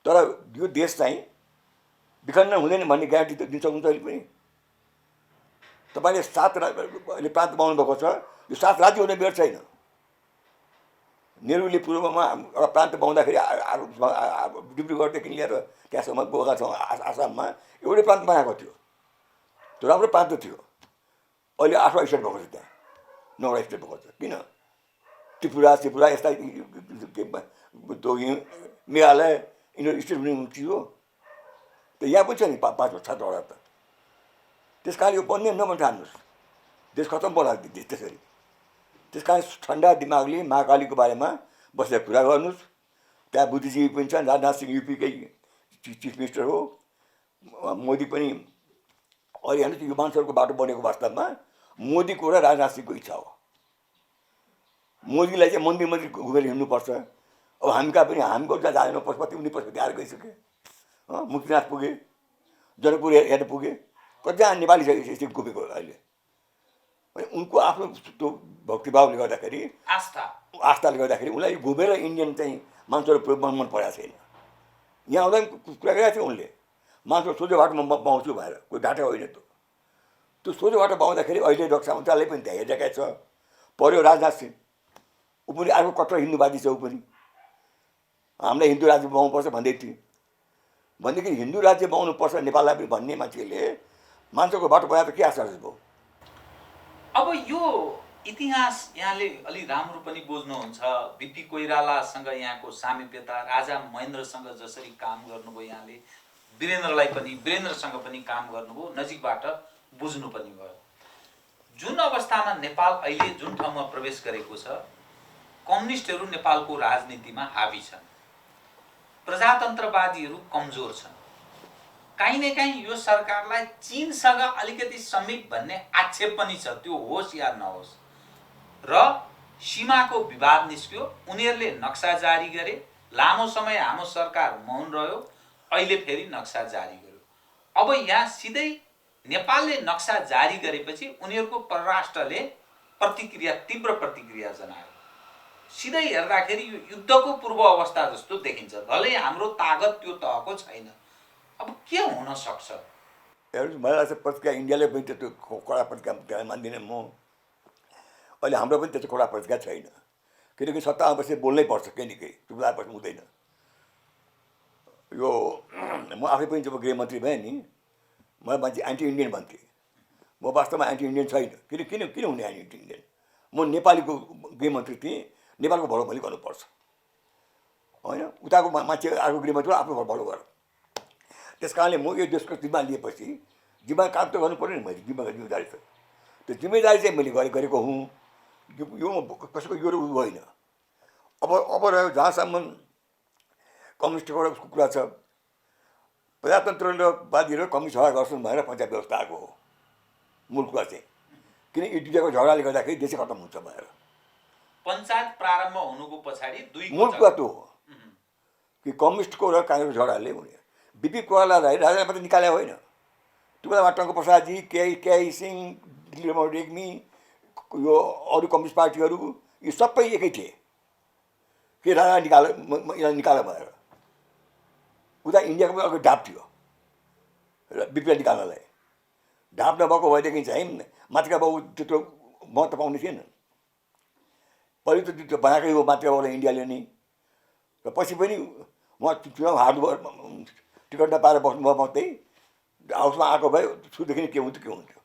तर यो देश चाहिँ विखण्डन हुँदैन भन्ने ग्यारेन्टी त दिन सक्नुहुन्छ अहिले पनि। तपाईँले 7 अहिले प्रान्त बनाउनु भएको छ, यो 7 राज्य हुने बेर छैन। नेहरूले पूर्वमा एउटा प्रान्त बनाउँदाखेरि डिब्रुगढदेखि लिएर त्यहाँसम्म गोर्खासम्म आसाममा एउटै प्रान्त बनाएको थियो, त्यो राम्रो प्रान्त थियो। अहिले 8वटा स्टेट भएको छ, त्यहाँ 9वटा स्टेट भएको छ। किन? त्रिपुरा यस्ता मेघालय यिनीहरू स्टेट हुने चिज हो। त यहाँ पनि छ नि 5-7वटा त। त्यस कारण यो बन्ने नबन्छ हान्नुहोस्, देश खतम होला त्यसरी। त्यस कारण ठन्डा दिमागले महाकालीको बारेमा बसेर कुरा गर्नुहोस्। त्यहाँ बुद्धिजीवी पनि छन्, राजनाथ सिंह युपीकै चिफ मिनिस्टर हो, मोदी पनि। अहिले हेर्नुहोस् यो मान्छेहरूको बाटो बनेको वास्तवमा मोदीको र राजनाथ सिंहको इच्छा हो। मोदीलाई चाहिँ मन्दिर मन्दिर घुमेर हिँड्नुपर्छ। अब हामी कहाँ पनि हामीको जहाँ जाँदैन, पशुपति उनी पशुपति आएर गइसके, मुक्तिनाथ पुगे, जनकपुर हेर्न पुगे, कतिजना नेपाली छ यसरी घुमेको अहिले। उनको आफ्नो त्यो भक्तिभावले गर्दाखेरि, आस्थाले गर्दाखेरि उनलाई घुमेर इन्डियन चाहिँ मान्छेहरू मन परेको छैन। यहाँ आउँदा पनि कुरा गरेको थियो उनले, मान्छेहरू सोझो बाटोमा पाउँछु भनेर, कोही घाटा होइन त्यो सोझो बाटो पाउँदाखेरि अहिले रक्षा मन्त्रालय पनि त्यहाँ हेरिरहेको छ। पर्यो राजनाथ सिंह, ऊ पनि अर्को कट्टर हिन्दूवादी छ, ऊ पनि हामीलाई हिन्दू राज्य बनाउनुपर्छ भन्दै थियो। भनेदेखि हिन्दू राज्य बनाउनुपर्छ नेपाललाई पनि भन्ने मान्छेले मान्छेको बाटो बनाएर के आश्चर्य भयो। अब यो इतिहास यहाँले अलि राम्रो पनि बुझ्नुहुन्छ। बिपी कोइरालासँग यहाँको सामिप्यता, राजा महेन्द्रसँग जसरी काम गर्नुभयो यहाँले, वीरेन्द्रसँग पनि काम गर्नुभयो, नजिकबाट बुझ्नु पनि भयो। जुन अवस्थामा नेपाल अहिले जुन ठाउँमा प्रवेश गरेको छ, कम्युनिस्टहरू नेपालको राजनीतिमा हावी छन्, प्रजातन्त्रवादीहरू कमजोर छन्। काहीँ न काहीँ यो सरकारलाई चीनसँग अलिकति समीप भन्ने आक्षेप पनि छ, त्यो होस् या नहोस्। र सीमाको विवाद निस्क्यो, उनीहरूले नक्सा जारी गरे, लामो समय हाम्रो सरकार मौन रह्यो, अहिले फेरि नक्सा जारी गर्यो। अब यहाँ सिधै नेपालले नक्सा जारी गरेपछि उनीहरूको परराष्ट्रले तीव्र प्रतिक्रिया जनायो। सिधै हेर्दाखेरि यो युद्धको पूर्व अवस्था जस्तो देखिन्छ, भले हाम्रो तागत त्यो तहको छैन। अब के हुन सक्छ? हेर्नुहोस्, मलाई लाग्छ प्रतिक्रिया इन्डियाले पनि त्यस्तो कडा प्रतिक्रिया मान्दिनँ म। अहिले हाम्रो पनि त्यस्तो कडा प्रतिक्रिया छैन, किनकि सत्तामा बसेर बोल्नै पर्छ, केही न केही चुप्ला बस्नु हुँदैन। यो म आफै पनि जब गृहमन्त्री भएँ नि, म मान्छे एन्टी इन्डियन भन्थेँ। म वास्तवमा एन्टी इन्डियन छैन। किन हुने एन्टी इन्डियन? म नेपालीको गृहमन्त्री थिएँ, नेपालको भलो भली गर्नुपर्छ होइन। उताको मान्छे अर्को गृहमन्त्री आफ्नो भलो गर। त्यस कारणले म यो देशको जिम्मा लिएपछि जिम्मा काम त गर्नु पऱ्यो नि। मैले जिम्मेदारी छ, त्यो जिम्मेदारी चाहिँ मैले गरेको हुँ। यो कसैको यो होइन। अब रह्यो जहाँसम्म कम्युनिस्टको उसको कुरा छ, प्रजातन्त्रवादी र कम्युनिस्ट झगडा गर्छन् भनेर पञ्चायत व्यवस्था आएको हो मूल कुरा चाहिँ। किन यी दुईटाको झगडाले गर्दाखेरि देशै खतम हुन्छ भनेर पञ्चायत प्रारम्भ हुनुको पछाडि मूल कुरा त्यो हो कि कम्युनिस्टको र काङ्ग्रेसको झगडाले हुने। बिपी कोइरालालाई राजाले मात्रै निकाले होइन, त्यो बेलामा टङ्क प्रसादजी, केआई सिंह, दिलबहादुर रेग्मी, यो अरू कम्युनिस्ट पार्टीहरू यो सबै एकै थिए कि राजा निकाल भनेर। उता इन्डियाको पनि अर्को ढाप थियो र बिपीलाई निकाल्नलाई। ढाप नभएको भएदेखि चाहिँ माथिका बाबु त्यत्रो महत्त्व पाउने थिएन। पहिलो त त्यो बनाएकै हो माथिका बाबुलाई इन्डियाले नै, र पछि पनि उहाँ चुनाव हार्नु टिकट नपाएर बस्नुभयो मात्रै हाउसमा आएको भए सुदेखि के हुन्थ्यो।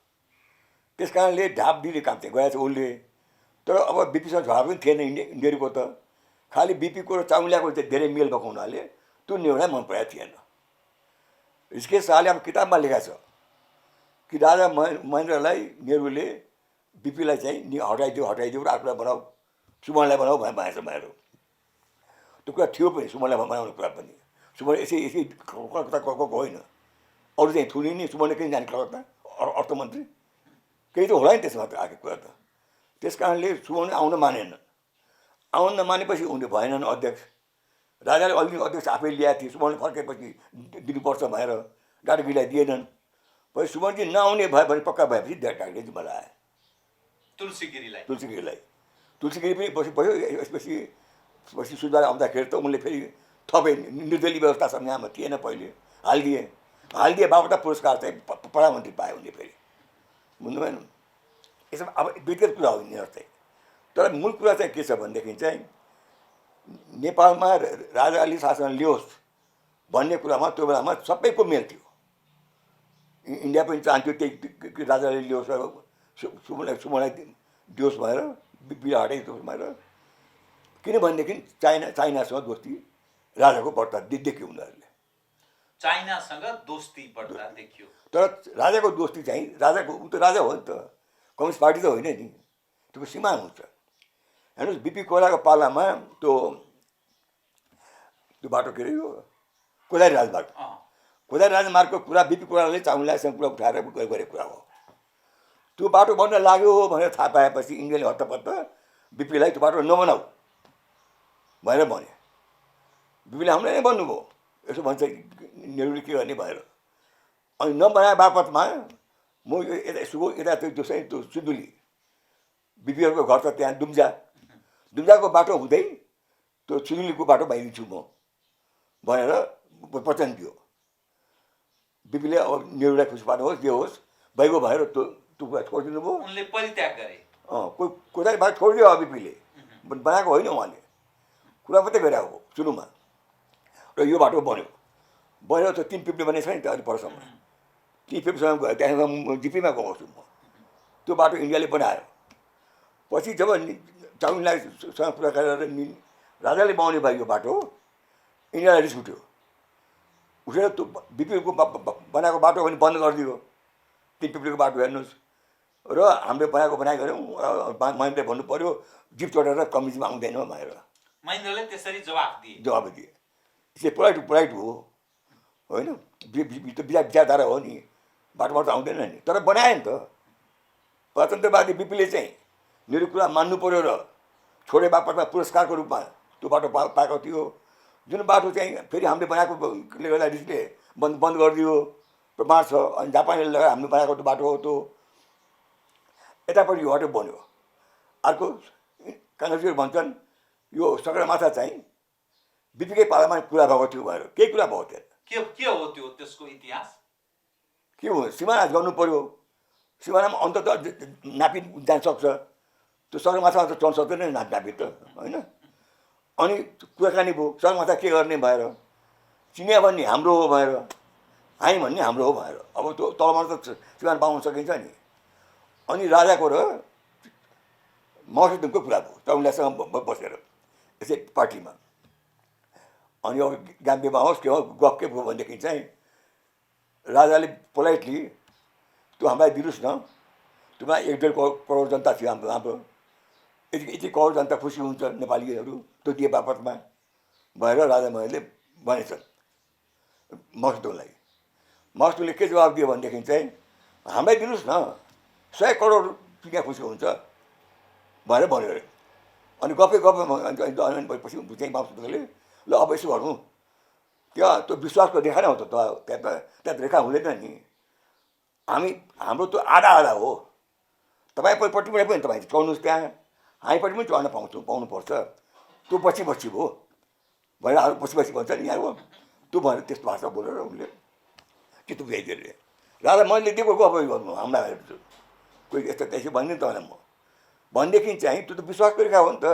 त्यस कारणले ढाप दिने काम चाहिँ गएको छ उसले। तर अब बिपीसँग झगडा पनि थिएन इन्डियाको त, खालि बिपीको र चाउलियाको चाहिँ धेरै मेल भएको हुनाले त्यो निर्णय मन परेको थिएन। ऋषिकेश शाहले अब किताबमा लेखाएको छ कि राजा महेन्द्रलाई नेहरूले बिपीलाई चाहिँ हटाइदियो र अर्कोलाई बनाऊ, सुमनलाई बनाऊ भनेर। त्यो कुरा थियो पनि, सुमनलाई बनाउने कुरा पनि। सुमन यसै कलकत्ता होइन, अरू चाहिँ थुनिने। सुमनले किन जाने कलकत्ता अर्थमन्त्री? केही त होला नि त्यसमा त आएको कुरा त। त्यस कारणले सुमनले आउन मानेन। आउन नमानेपछि उनले भएनन् अध्यक्ष। राजाले अलिकति अध्यक्ष आफै ल्याएको थिए, सुमनले फर्केपछि दिनुपर्छ भनेर डाटागिरीलाई दिएनन्। पछि सुमनजी नआउने भयो भने पक्का भएपछि डाटागिरीले जिम्मा लगाए तुलसीगिरीलाई। तुलसीगिरी पनि बस्यो। यसपछि सुधार आउँदाखेरि त उनले फेरि थपे निर्दलीय व्यवस्था संविधानमा थिएन, पहिले हालिदिए बापत पुरस्कार चाहिँ प्रधानमन्त्री पाए उनले फेरि। बुझ्नु भएन? यसमा अब व्यक्तिगत कुरा हो यिनीहरू चाहिँ। तर मूल कुरा चाहिँ के छ भनेदेखि चाहिँ नेपालमा राजाले शासन लियोस् भन्ने कुरामा त्यो बेलामा सबैको मेल थियो। इन्डिया पनि चाहन्थ्यो त्यही राजाले लियोस्, सुमनलाई दियोस् भनेर, बिहा हटाइदियोस् भनेर। किनभनेदेखि चाइनासँग दोस्ती राजाको बढ्ता देखियो उनीहरूले। चाइनासँग दोस्ती बढ्ता देखियो। तर राजाको दोस्ती चाहिँ राजाको ऊ त राजा हो नि त, कम्युनिस्ट पार्टी त होइन नि, त्यो सीमा हुन्छ। हेर्नुहोस् बिपी कोइरालाको पालामा त्यो बाटो के अरे यो कोदारी राजमार्गको कुरा बिपी कोइरालाले चामुण्डासँग कुरा उठाएर गरेको कुरा हो। त्यो बाटो बन्न लाग्यो भनेर थाहा पाएपछि इन्डियाले हत्तपत्त बिपीलाई त्यो बाटो नबनाऊ भनेर भने। बिपीले हामीलाई नै भन्नुभयो, यसो भन्छ नेहरूले के गर्ने भनेर। अनि नबनाए बापतमा म यता त्यो सिन्धुली बिपीहरूको घर त त्यहाँ दुम्जाको बाटो हुँदै त्यो सिन्धुलीको बाटो भइदिन्छु म भनेर वचन दियो। बिपीले अब नेहरूलाई खुसी पार्नुहोस् जे होस् भइगयो भनेर त्यो कुरा छोडिदिनु भयो। उनले परित्याग गरे। कोदारी बाटो छोडिदियो अब बिपीले, बनाएको होइन उहाँले, कुरा मात्रै गरेको हो सुरुमा। र यो बाटो बन्यो त 3 फिफ्टी बनेको छ नि त अलिक परसम्म। 3 फिफ्टीसम्म गयो, त्यहाँदेखि जिपीमा गएको छु म। त्यो बाटो इन्डियाले बनायो। पछि जब चाउमिनलाईसँग कुरा गरेर राजाले बनाउने भयो यो बाटो, इन्डियालाई रिस उठ्यो। उठेर त्यो बिपीको बनाएको बाटो पनि बन्द गरिदियो। 3 फिफ्टीको बाटो हेर्नुहोस्। र हामीले बनाइ गऱ्यौँ। महेन्द्रले भन्नु पऱ्यो जिप चढेर कमिटीमा आउँदैन भनेर। महेन्द्रले त्यसरी जवाफ दिए। यसले पोलाइट हो होइन, विचारधारा हो नि, बाटोबाट आउँदैन नि। तर बनाए नि त। प्रजातन्त्रवादी बिपीले चाहिँ मेरो कुरा मान्नु पऱ्यो र छोडे बापतमा पुरस्कारको रूपमा त्यो बाटो पाएको थियो। जुन बाटो चाहिँ फेरि हामीले बनाएकोले गर्दा रिसले बन्द गरिदियो, प्रमाण छ। अनि जापानले लगाएर हामीले बनाएको त्यो बाटो हो त्यो। यतापट्टि यो बाटो बन्यो। अर्को काङ्ग्रेसले भन्छन् यो सगरमाथा चाहिँ बिपीकै पालामा कुरा भएको थियो भनेर। केही कुरा भएको थिएन। के हो त्यो त्यसको इतिहास? के हो, सिमाना गर्नु पऱ्यो। सिमानामा अन्त त नापि जान सक्छ, त्यो सगरमाथामा त चल्न सक्दैन नापि त होइन। अनि कुराकानी भयो सगरमाथा के गर्ने भएर, चिनिया भन्ने हाम्रो हो भएर, हामी भन्ने हाम्रो हो भएर। अब त्यो तलमा त सिमाना पाउन सकिन्छ नि। अनि राजाको र मौसुदनको कुरा भयो चाउमिनलाईसँग बसेर यसै पार्टीमा। अनि अब गाम्बीमा होस् के हो गफ के भयो भनेदेखि चाहिँ राजाले पोलाइटली त्यो हामीलाई दिनुहोस् न, त्योमा 1.5 करोड जनता थियो हाम्रो। यति करोड जनता खुसी हुन्छ नेपालीहरू त्यो दिए बापतमा भएर राजा महलले भनेछन् मस्दुरलाई। मस्दुरले के जवाब दियो भनेदेखि चाहिँ हामीलाई दिनुहोस् न 100 करोड किन खुसी हुन्छ भनेर भन्यो अरे। अनि गफै भएपछि चाहिँ मस्दुरले ल अब यसो गरौँ, त्यहाँ त्यो विश्वासको रेखा नै हो त त्यहाँ रेखा हुँदैन नि। हाम्रो त्यो आधा हो। तपाईँपट्टिबाट पनि तपाईँ चढ्नुहोस् त्यहाँ, हामीपट्टि पनि चढ्न पाउनुपर्छ। त्यो पछि भयो भनेर पछि भन्छ नि यहाँ हो त्यो भनेर त्यस्तो भाषा बोलेर उनले चित्त बुझाइदियो अरे। राजा मैले दिएको गफ गर्नु हामीलाई कोही यस्तो त्यसो भन्ने तपाईँलाई म भनेदेखि चाहिँ त्यो त विश्वासको रेखा हो नि त।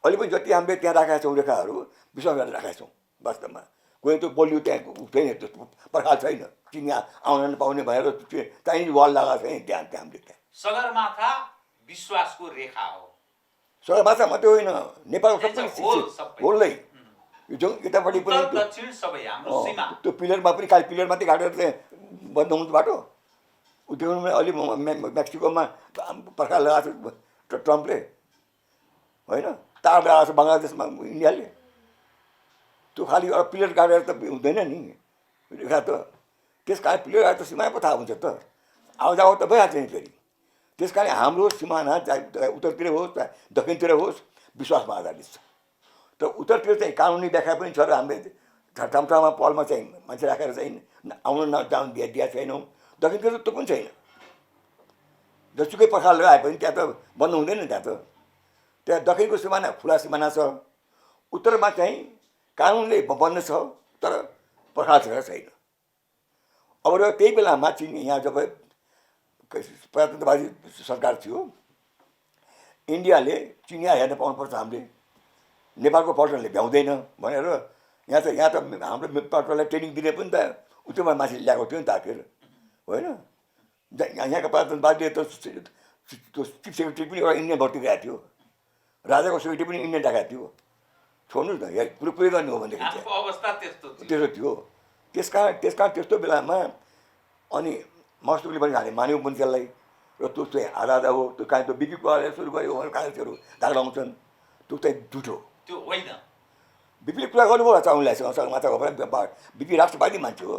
अहिले पनि जति हामीले त्यहाँ राखेका छौँ रेखाहरू विश्वास गरेर राखेका छौँ वास्तवमा। कोही त्यो बलियो त्यहाँ छैन, त्यस्तो पर्खाल छैन। चिनिया आउन नपाउने भएर चाइनिज वाल लगाएको छैन त्यहाँ हामीले। त्यहाँ सगरमाथा विश्वासको रेखा हो। सगरमाथा मात्रै होइन, नेपालको सबै होलै जो यतापट्टि पनि दक्षिण सबै हाम्रो सीमा। त्यो पिलरमा पनि खालि पिलर मात्रै काटेर चाहिँ बन्द हुन्छ बाटो। उद्योगमा अलि मेक्सिकोमा पर्खाल लगाएको छ ट्रम्पले होइन, तार लगाएको छ बङ्गलादेशमा इन्डियाले। त्यो खालि अब पिलर काटेर त हुँदैन नि रेखा त। त्यस कारण पिलर काटेर त सीमा पो थाहा हुन्छ त, आउजाउ त भइहाल्छ नि फेरि। त्यस कारण हाम्रो सिमाना चाहे उत्तरतिर होस् चाहे दक्षिणतिर होस् विश्वासमा आधारित छ। तर उत्तरतिर चाहिँ कानुनी व्याख्या पनि छ र हामीले ठाउँमा पलमा चाहिँ मान्छे राखेर चाहिँ आउन नजाउनु दिएको छैनौँ। दक्षिणतिर त त्यो पनि छैन। जसुकै पर्खाल आए पनि त्यहाँ त बन्द हुँदैन। त्यहाँ दक्षिणको सिमाना खुला सिमाना छ। उत्तरमा चाहिँ कानुनले बन्द छ तर पर्खाल छैन। अब र त्यही बेलामा चिन यहाँ जब प्रजातन्त्रवादी सरकार थियो, इन्डियाले चिनिया हेर्न पाउनुपर्छ हामीले, नेपालको पर्यटनले भ्याउँदैन भनेर यहाँ त हाम्रो पर्यटनलाई ट्रेनिङ दिने पनि त उत्तरमा मान्छे ल्याएको थियो नि त आखिर, होइन? यहाँको प्रजातन्त्रवादीले त त्यो चिफ सेक्रेटरी पनि एउटा इन्डियन भर्ती गएको थियो, राजाको सेक्रेटरी पनि इन्डियन राखेको थियो। छोड्नुहोस् न, यहाँ कुरो पुरै गर्ने हो भनेदेखि अवस्था त्यस्तो थियो। त्यस कारण त्यस्तो बेलामा अनि मजदुरले पनि हाले मान्यौ पनि त्यसलाई, र त्यो चाहिँ आधा हो। त्यो कहाँ त्यो बिपी कुराले सुरु गर्यो भनेर काङ्ग्रेसहरू दाग लगाउँछन्, त्यो चाहिँ झुटो। त्यो होइन। बिपीले कुरा गर्नुभयो चाउलाई माछाको बिपी राष्ट्रवादी मान्छे हो,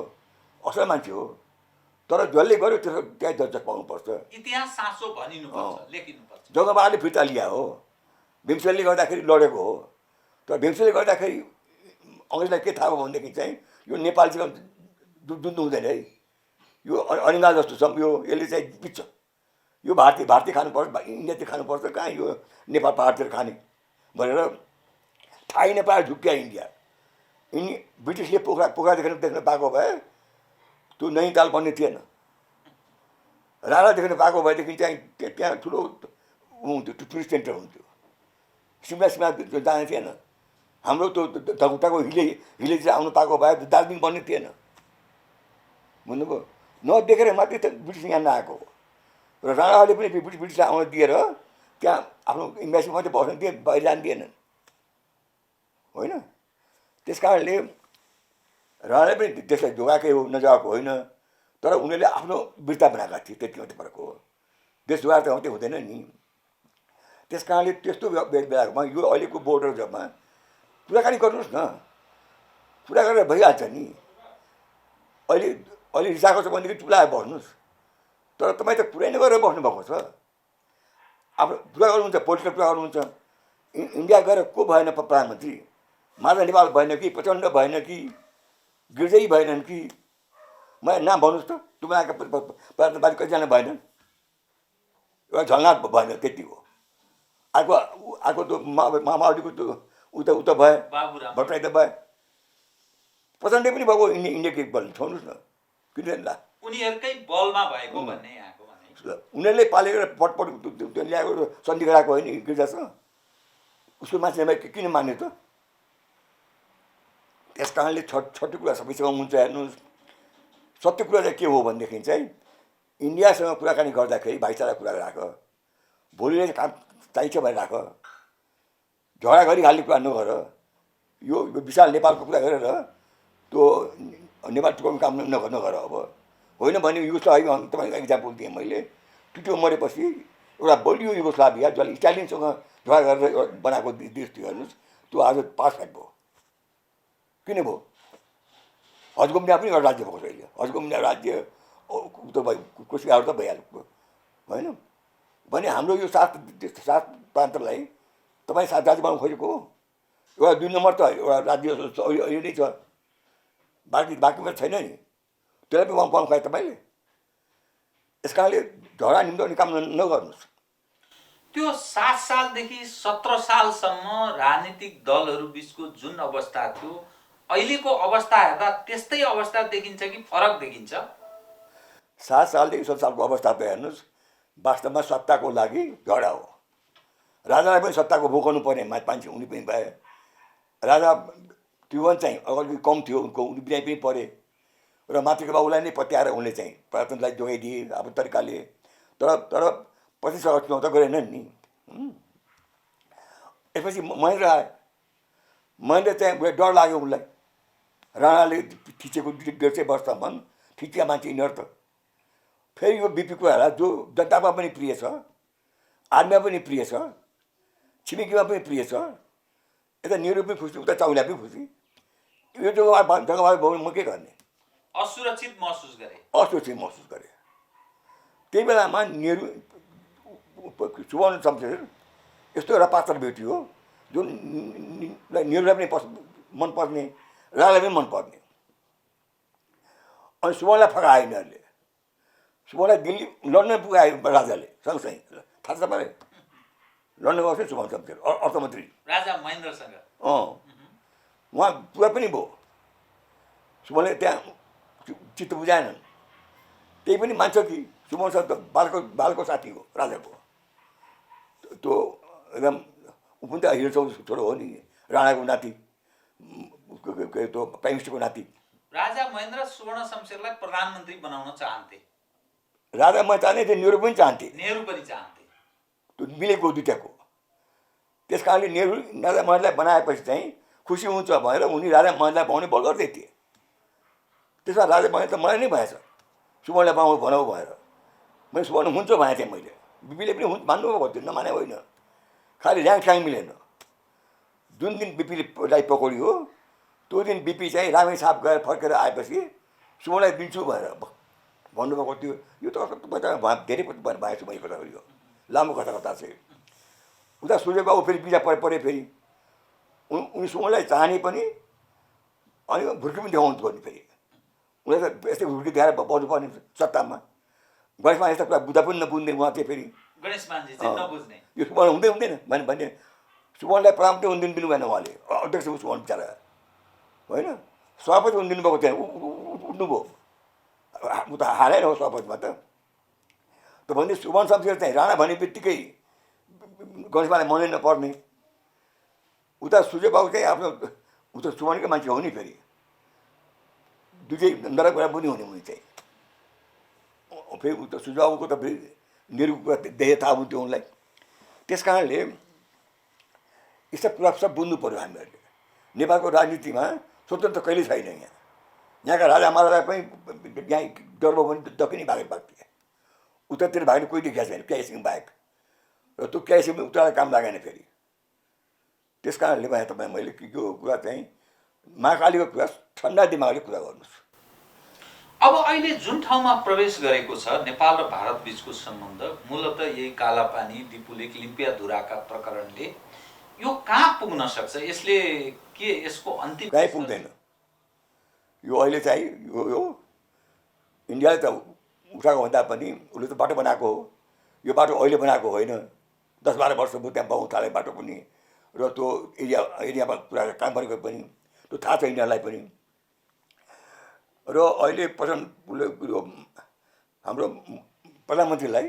असल मान्छे हो, तर जसले गर्यो त्यसको त्यहाँ दर्जा पाउनुपर्छ। इतिहास साँचो भनिनुपर्छ, लेखिनुपर्छ। जङ्गबहादुरले फिर्ता लिया हो, भीमसेनले गर्दाखेरि लडेको हो। तर भीमसेनले गर्दाखेरि अङ्ग्रेजलाई के थाहा भयो भनेदेखि चाहिँ यो नेपालसँग जुझ्नु हुँदैन है, यो अरिङ्गाल जस्तो छ, यसले चाहिँ पिच्छ, यो भारतीय खानुपर्छ, इन्डियातिर खानुपर्छ, कहाँ यो नेपाल पहाडतिर खाने भनेर थाहै नपाएर झुक्क्या इन्डिया। ब्रिटिसले पोखरा देख्न पाएको भए त्यो नैनीताल बन्ने थिएन। राणा देख्न पाएको भएदेखि चाहिँ त्यहाँ ठुलो हुन्थ्यो, टुरिस्ट सेन्टर हुन्थ्यो। सिमला जाने थिएन। हाम्रो त्यो धकुटाको हिलेतिर आउनु पाएको भए दार्जिलिङ बन्ने थिएन। बुझ्नुभयो? नदेखेर मात्रै त ब्रिटिस यहाँ नआएको हो। र राणाले पनि ब्रिटिसलाई आउन दिएर त्यहाँ आफ्नो इम्बेसी मात्रै बस्न दिए, बाहिर जान दिएनन्, होइन? त्यस कारणले राणाले पनि देशलाई जोगाएकै हो, नजगाएको होइन। तर उनीहरूले आफ्नो वीरता बनाएका थिए, त्यति मात्रै फरक हो। देश जोगाएर त मात्रै हुँदैन नि। त्यस कारणले त्यस्तो बेलामा यो अहिलेको बोर्डर जबमा कुराकानी गर्नुहोस् न, कुरा गरेर भइहाल्छ नि। अहिले रिसाएको छ भनेदेखि चुलाएर बस्नुहोस्, तर तपाईँ त कुरै नगरेर बस्नुभएको छ। आफ्नो कुरा गर्नुहुन्छ, पोलिटिकल कुरा गर्नुहुन्छ। इन्डिया गएर को भएन प्रधानमन्त्री? माधव नेपाल भएन कि, प्रचण्ड भएन कि, गिर्जै भएनन् कि? मलाई नाम भन्नुहोस् त, तुम्हारा प्रधानमन्त्री कतिजना भएनन्? एउटा झलनाथ भएन, त्यति हो। अर्को त्यो माओवादीको त्यो उता भए, भट्टराई त भए, प्रचण्डै पनि भएको इन्डियाको बल। छोड्नुहोस् न, किन ला उनीहरूकै बलमा भएको भन्ने यहाँको भने उनीहरूले पालेर पटपट त्यो ल्याएको सन्धि गराएको होइन गिर्जासँग। उसको मान्छेलाई किन मान्यो त? त्यस कारणले छट्टु कुरा सबैसँग हुन्छ। हेर्नुहोस्, सत्य कुरा चाहिँ के हो भनेदेखि चाहिँ इन्डियासँग कुराकानी गर्दाखेरि भाइचारा कुरा राख, भोलिले काम चाहिन्छ भने राख, झगडा गरिहाल्ने कुरा नगर। यो विशाल नेपालको कुरा गरेर त्यो नेपाल टुकाउने काम नगर। अब होइन भने युगोस्लाभिया तपाईँको इक्जाम्पल दिएँ मैले। टिटो मरेपछि एउटा बलियो युगोस्लाभिया जसले स्टालिनसँग झगडा गरेर बनाएको देश थियो, हेर्नुहोस्, त्यो आज पास भयो। किन भयो? हजगोमिया पनि एउटा राज्य भएको छ अहिले। हजगोमिया राज्य उता भयो, कोसियाहरू त भइहाल्यो, होइन? भने हाम्रो यो सात प्रान्तलाई तपाईँ सात राज्य बनाउनु खोजेको हो। एउटा 2 नम्बर त एउटा राज्य अहिले नै छ, बाँकीमा छैन नि। त्यसलाई पनि बनाउनु खोजे तपाईँले। यस कारणले झगडा निम्ताउने काम नगर्नुहोस्। त्यो 7 सालदेखि 17 सालसम्म राजनीतिक दलहरू बिचको जुन अवस्था थियो, अहिलेको अवस्था हेर्दा त्यस्तै अवस्था देखिन्छ कि फरक देखिन्छ? 7 सालदेखि 17 सालको अवस्था त हेर्नुहोस्, वास्तवमा सत्ताको लागि झगडा हो। राजालाई पनि सत्ताको भोगाउनु पर्ने मान्छे हुने पनि भए। राजा त्रिभुवन चाहिँ अगाडि कम थियो, उनको बिरामी पनि परे र मातृका बाबुलाई नै पत्याएर उनले चाहिँ प्रजातन्त्रलाई जोगाइदिए आफ्नो तरिकाले। तर 25 अगस्त चुनाव त गरेनन् नि। यसपछि महेन्द्र आए। महेन्द्र चाहिँ डर लाग्यो उनलाई, राणाले थिचेको 1.5 वर्षसम्म थिचिया मान्छे यिनीहरू त। फेरि यो बिपी कुरालाई जो जनतामा पनि प्रिय छ, आर्मीमा पनि प्रिय छ, छिमेकीमा पनि प्रिय छ, यता नेहरू पनि खुसी, उता चाउल्या पनि खुसी। यो जग्गामा भयो म के गर्ने? असुरक्षित महसुस गरे। त्यही बेलामा नेहरू सुवर्ण शमशेर यस्तो एउटा पात्र व्यक्ति हो जुन नेहरूलाई पनि मनपर्ने, राजालाई पनि मनपर्ने। अनि सुवर्णलाई फकायो यिनीहरूले। सुवर्णलाई दिल्ली लन्डन पुगायो राजाले सँगसँगै। थाहा छ तपाईँलाई? लन्डन गएको थियो सुवर्ण शमशेर अर्थमन्त्री राजा महेन्द्रसँग। उहाँ पुरा पनि भयो। सुवर्णले त्यहाँ चित्त बुझाएनन्। त्यही पनि मान्छ कि सुवर्ण त बालको साथी हो राजाको। त्यो एकदम ऊ पनि त हिरचौर छोरो हो नि, राणाको नाति, त्यो प्राइम मिनिस्टरको नाति। राजा महेन्द्र सुवर्ण शमशेरलाई प्रधानमन्त्री बनाउन चाहन्थे। राजा म चाहने थिएँ, नेहरू पनि चाहन्थे। नेहरू पनि चाहन्थे। त्यो मिलेको दुइटाको। त्यस कारणले नेहरू राजा महेन्द्रलाई बनाएपछि चाहिँ खुसी हुन्छ भनेर उनी राजा महेन्द्रलाई बनाउने बल गर्दै थिए। त्यसमा राजा महेन्द्र त मलाई नै भएछ सुवर्णलाई बनाऊ भनेर। मैले सुवर्ण हुन्छ भनेको थिएँ मैले। बिपीले पनि हुन्छ मान्नुभएको थियो, नमाने होइन। खालि ऱ्याङ मिलेन। जुन दिन बिपीलाई पक्रियो त्यो दिन बिपी चाहिँ रामेछाप गएर फर्केर आएपछि सुवर्णलाई दिन्छु भनेर भन्नुभएको थियो। यो त धेरै भएको छु मैले कथा यो लामो कथा चाहिँ। उता सूर्यबाबु फेरि बिजा परे फेरि उनी सुवर्णलाई चाहने पनि अनि भुर्की पनि देखाउनु पर्ने फेरि। उनीलाई त यस्तै भुर्की देखाएर बस्नुपर्ने सत्तामा। गणेशमान यस्तो कुरा बुझ्दा पनि नबुझ्ने उहाँ चाहिँ फेरि गणेशमानजी चाहिँ नबुझ्ने। यो सुवर्ण हुँदैन भन्ने सुवर्णलाई प्रधानमन्त्री हुन दिनु भएन उहाँले। अध्यक्ष सुवर्ण बिचरा होइन, सभापति हुन दिनुभएको थिएन। उठ्नुभयो, ऊ त हालेन हो सभापतिमा त भन्दै सुवर्ण शमशेर चाहिँ राणा भन्ने बित्तिकै गणेशमानलाई मनै नपर्ने। उता सूर्यबाबु चाहिँ आफ्नो ऊ त सुवर्णकै मान्छे हो नि फेरि, दुइटै नराम्रो कुरा पनि हुने उनी चाहिँ। फेरि ऊ त सूर्यबाबुको त फेरि नेहरूको कुरा देखे थाहा हुन्थ्यो उनलाई। त्यस कारणले यस्ता कुरा सब बुझ्नु पऱ्यो हामीहरूले। नेपालको राजनीतिमा स्वतन्त्र कहिल्यै छैन। यहाँका राजा महाराजा पनि यहाँ डर भयो भने दक्षिणी भागेर थिए, उत्तरतिर भाग्ने कोही देखिया छैन क्यासिङ बाहेक। र त्यो क्यासिङ उतालाई काम लागेन फेरि। त्यस कारणले भने तपाईँ मैले यो कुरा चाहिँ महाकालीको कुरा ठन्डा दिमागले कुरा गर्नुहोस्। अब अहिले जुन ठाउँमा प्रवेश गरेको छ नेपाल र भारत बीचको सम्बन्ध, मूलतः यही कालापानी, दिपुलेक, लिम्पियाधुराका प्रकरणले यो कहाँ पुग्न सक्छ? यसले के यसको अन्तिम कहीँ पुग्दैन। यो अहिले चाहिँ यो इन्डियाले त उठाएको भन्दा पनि उसले त बाटो बनाएको हो। यो बाटो अहिले बनाएको होइन, 10-12 वर्ष भयो त्यहाँ बाउ थाले बाटो पनि। र त्यो एरियामा पुरा काम गरेको पनि त्यो थाहा छ यिनीहरूलाई पनि। र अहिले उसले हाम्रो प्रधानमन्त्रीलाई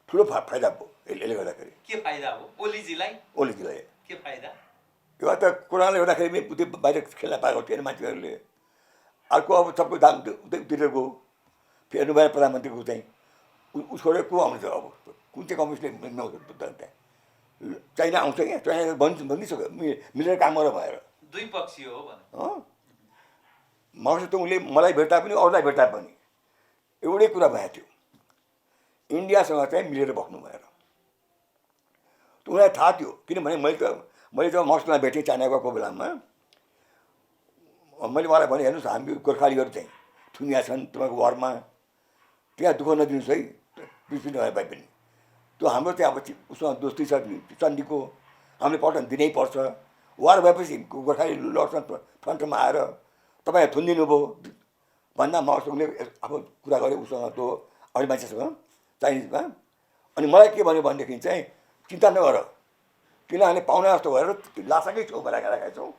ठुलो फाइदा भयो यसले गर्दाखेरि। के फाइदा हो ओलीजीलाई? के फाइदा? यो त कोरोनाले गर्दाखेरि पनि बाहिर खेल्न पाएको थिएन मान्छेहरूले। अर्को अब सबको दाम उतैतिर गयो। फेर्नु भएन प्रधानमन्त्रीको चाहिँ। उसको को आउँछ अब? कुन चाहिँ कम्युनिस्टले त्यहाँ चाइना आउँछ क्या? चाइना भनिसक्यो मिलेर काम गर भएर। दुई पक्षीय हो भने मसँग त उसले मलाई भेट्दा पनि अरूलाई भेट्दा पनि एउटै कुरा भएको थियो, इन्डियासँग चाहिँ मिलेर बस्नु भएर। उनीहरूलाई थाहा थियो, किनभने मैले जब मस्कोमा भेटेँ चाइना गएको बेलामा मैले उहाँलाई भने हेर्नुहोस् हामी गोर्खालीहरू चाहिँ थुनिया छन् तपाईँको वारमा, त्यहाँ दुःख नदिनुहोस् है पृथ्वी नभए पनि। त्यो हाम्रो चाहिँ अब उसँग दोस्ती छ चण्डीको, हामीले पल्टन दिनै पर्छ। वार भएपछि गोर्खाली लड्छन् फ्रन्टमा आएर तपाईँ थुनिदिनु भयो भन्दा मसँगले अब कुरा गरेँ उसँग त्यो अरू मान्छेसँग चाइनिजमा। अनि मलाई के भन्यो भनेदेखि चाहिँ चिन्ता नगर, किनभने पाहुना जस्तो भएर लासाकै छेउ बनाएर राखेका छौँ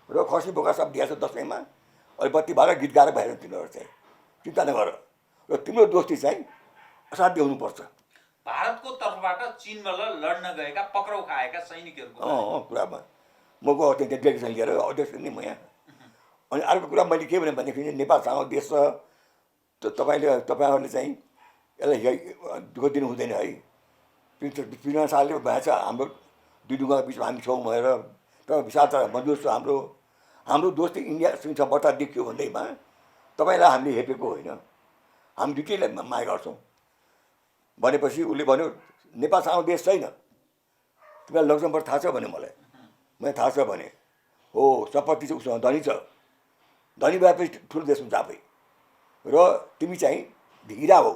र खसी बोका सब दिएको छ दसैँमा। अहिले बत्ती भएर गीत गाएर भएर तिनीहरू चाहिँ चिन्ता नगर र तिम्रो दोस्ती चाहिँ असाध्य हुनुपर्छ। भारतको तर्फबाट चीनमा लड्न गएका पक्राउ खाएका सैनिकहरूको कुरामा म गएको थिएँ त्यहाँ डेलिगेसन लिएर अध्यक्ष नि म यहाँ। अनि अर्को कुरा मैले के भनेदेखि नेपाल सानो देश छ, तपाईँहरूले चाहिँ यसलाई दुःख दिनु हुँदैन है। 53 सालले भएछ हाम्रो दुई ढुङ्गाको बिचमा हामी छौँ भएर तर विशालता मजबुत छ हाम्रो दोस्ती इन्डियासँग बट्टा देखियो भन्दैमा तपाईँलाई हामीले हेपेको होइन, हामी दुइटैलाई माया गर्छौँ भनेपछि उसले भन्यो नेपाल सानो देश छैन, तिमीलाई लक्जमबर्ग थाहा छ भने मलाई थाहा छ भने हो, सम्पत्ति चाहिँ उसँग धनी छ, धनी भएपछि ठुलो देश हुन्छ आफै। र तिमी चाहिँ ढिरा हो,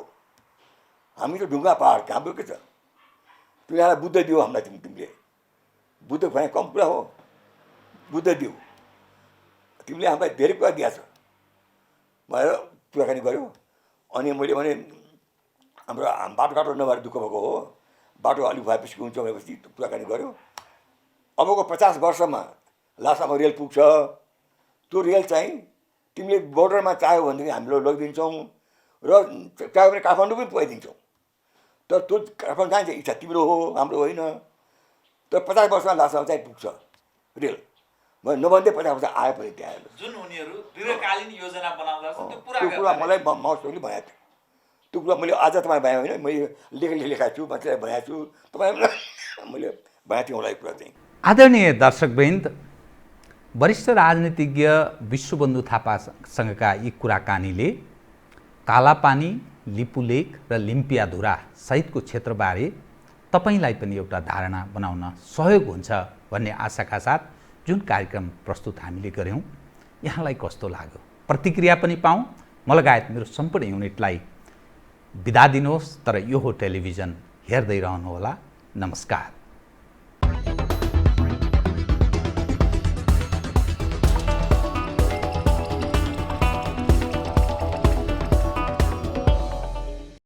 हामी त ढुङ्गा पहाड हाम्रो के छ। तिमीलाई बुद्ध दियो हामीलाई तिमीले बुद्ध भने कम कुरा हो बुद्ध दियो तिमीले हामीलाई धेरै कुरा दिएको छ भनेर कुराकानी गऱ्यो अनि मैले भने हाम्रो बाटोघाटो नभएर दुःख भएको हो बाटो अलिक भएपछि हुन्छ भनेपछि कुराकानी गऱ्यो अबको 50 वर्षमा लासामा रेल पुग्छ त्यो रेल चाहिँ तिमीले बोर्डरमा चाह्यो भनेदेखि हामीले लगिदिन्छौँ र चाह्यो भने काठमाडौँ पनि पुगाइदिन्छौँ तर त्यो काठमाडौँ जान्छ इच्छा तिम्रो हो हाम्रो होइन तर 50 वर्षमा लासामा चाहिँ पुग्छ रेल म नभन्दै 50 वर्ष आयो पनि त्यहाँ जुन उनीहरू दीर्घकालीन योजना बनाउँदा त्यो कुरा मलाई माउसले भनेको थियो त्यो कुरा मैले आज तपाईँ भने होइन मैले लेखाएको छु मान्छेलाई भनेको छु तपाईँ मैले भनेको थिएँ मलाई कुरा चाहिँ आदरणीय दर्शकवृन्द वरिष्ठ राजनीतिज्ञ विश्वबन्धु थापासँगका यी कुराकानीले कालापानी लिपुलेक र लिम्पियाधुरा सहितको क्षेत्रबारे तपाईलाई पनि एउटा धारणा बनाउन सहयोग हुन्छ भन्ने आशाका साथ जुन कार्यक्रम प्रस्तुत हामीले गऱ्यौँ यहाँलाई कस्तो लाग्यो प्रतिक्रिया पनि पाऊँ म लगायत मेरो सम्पूर्ण युनिटलाई बिदा दिनुहोस् तर यो हो टेलिभिजन हेर्दै रहनुहोला नमस्कार।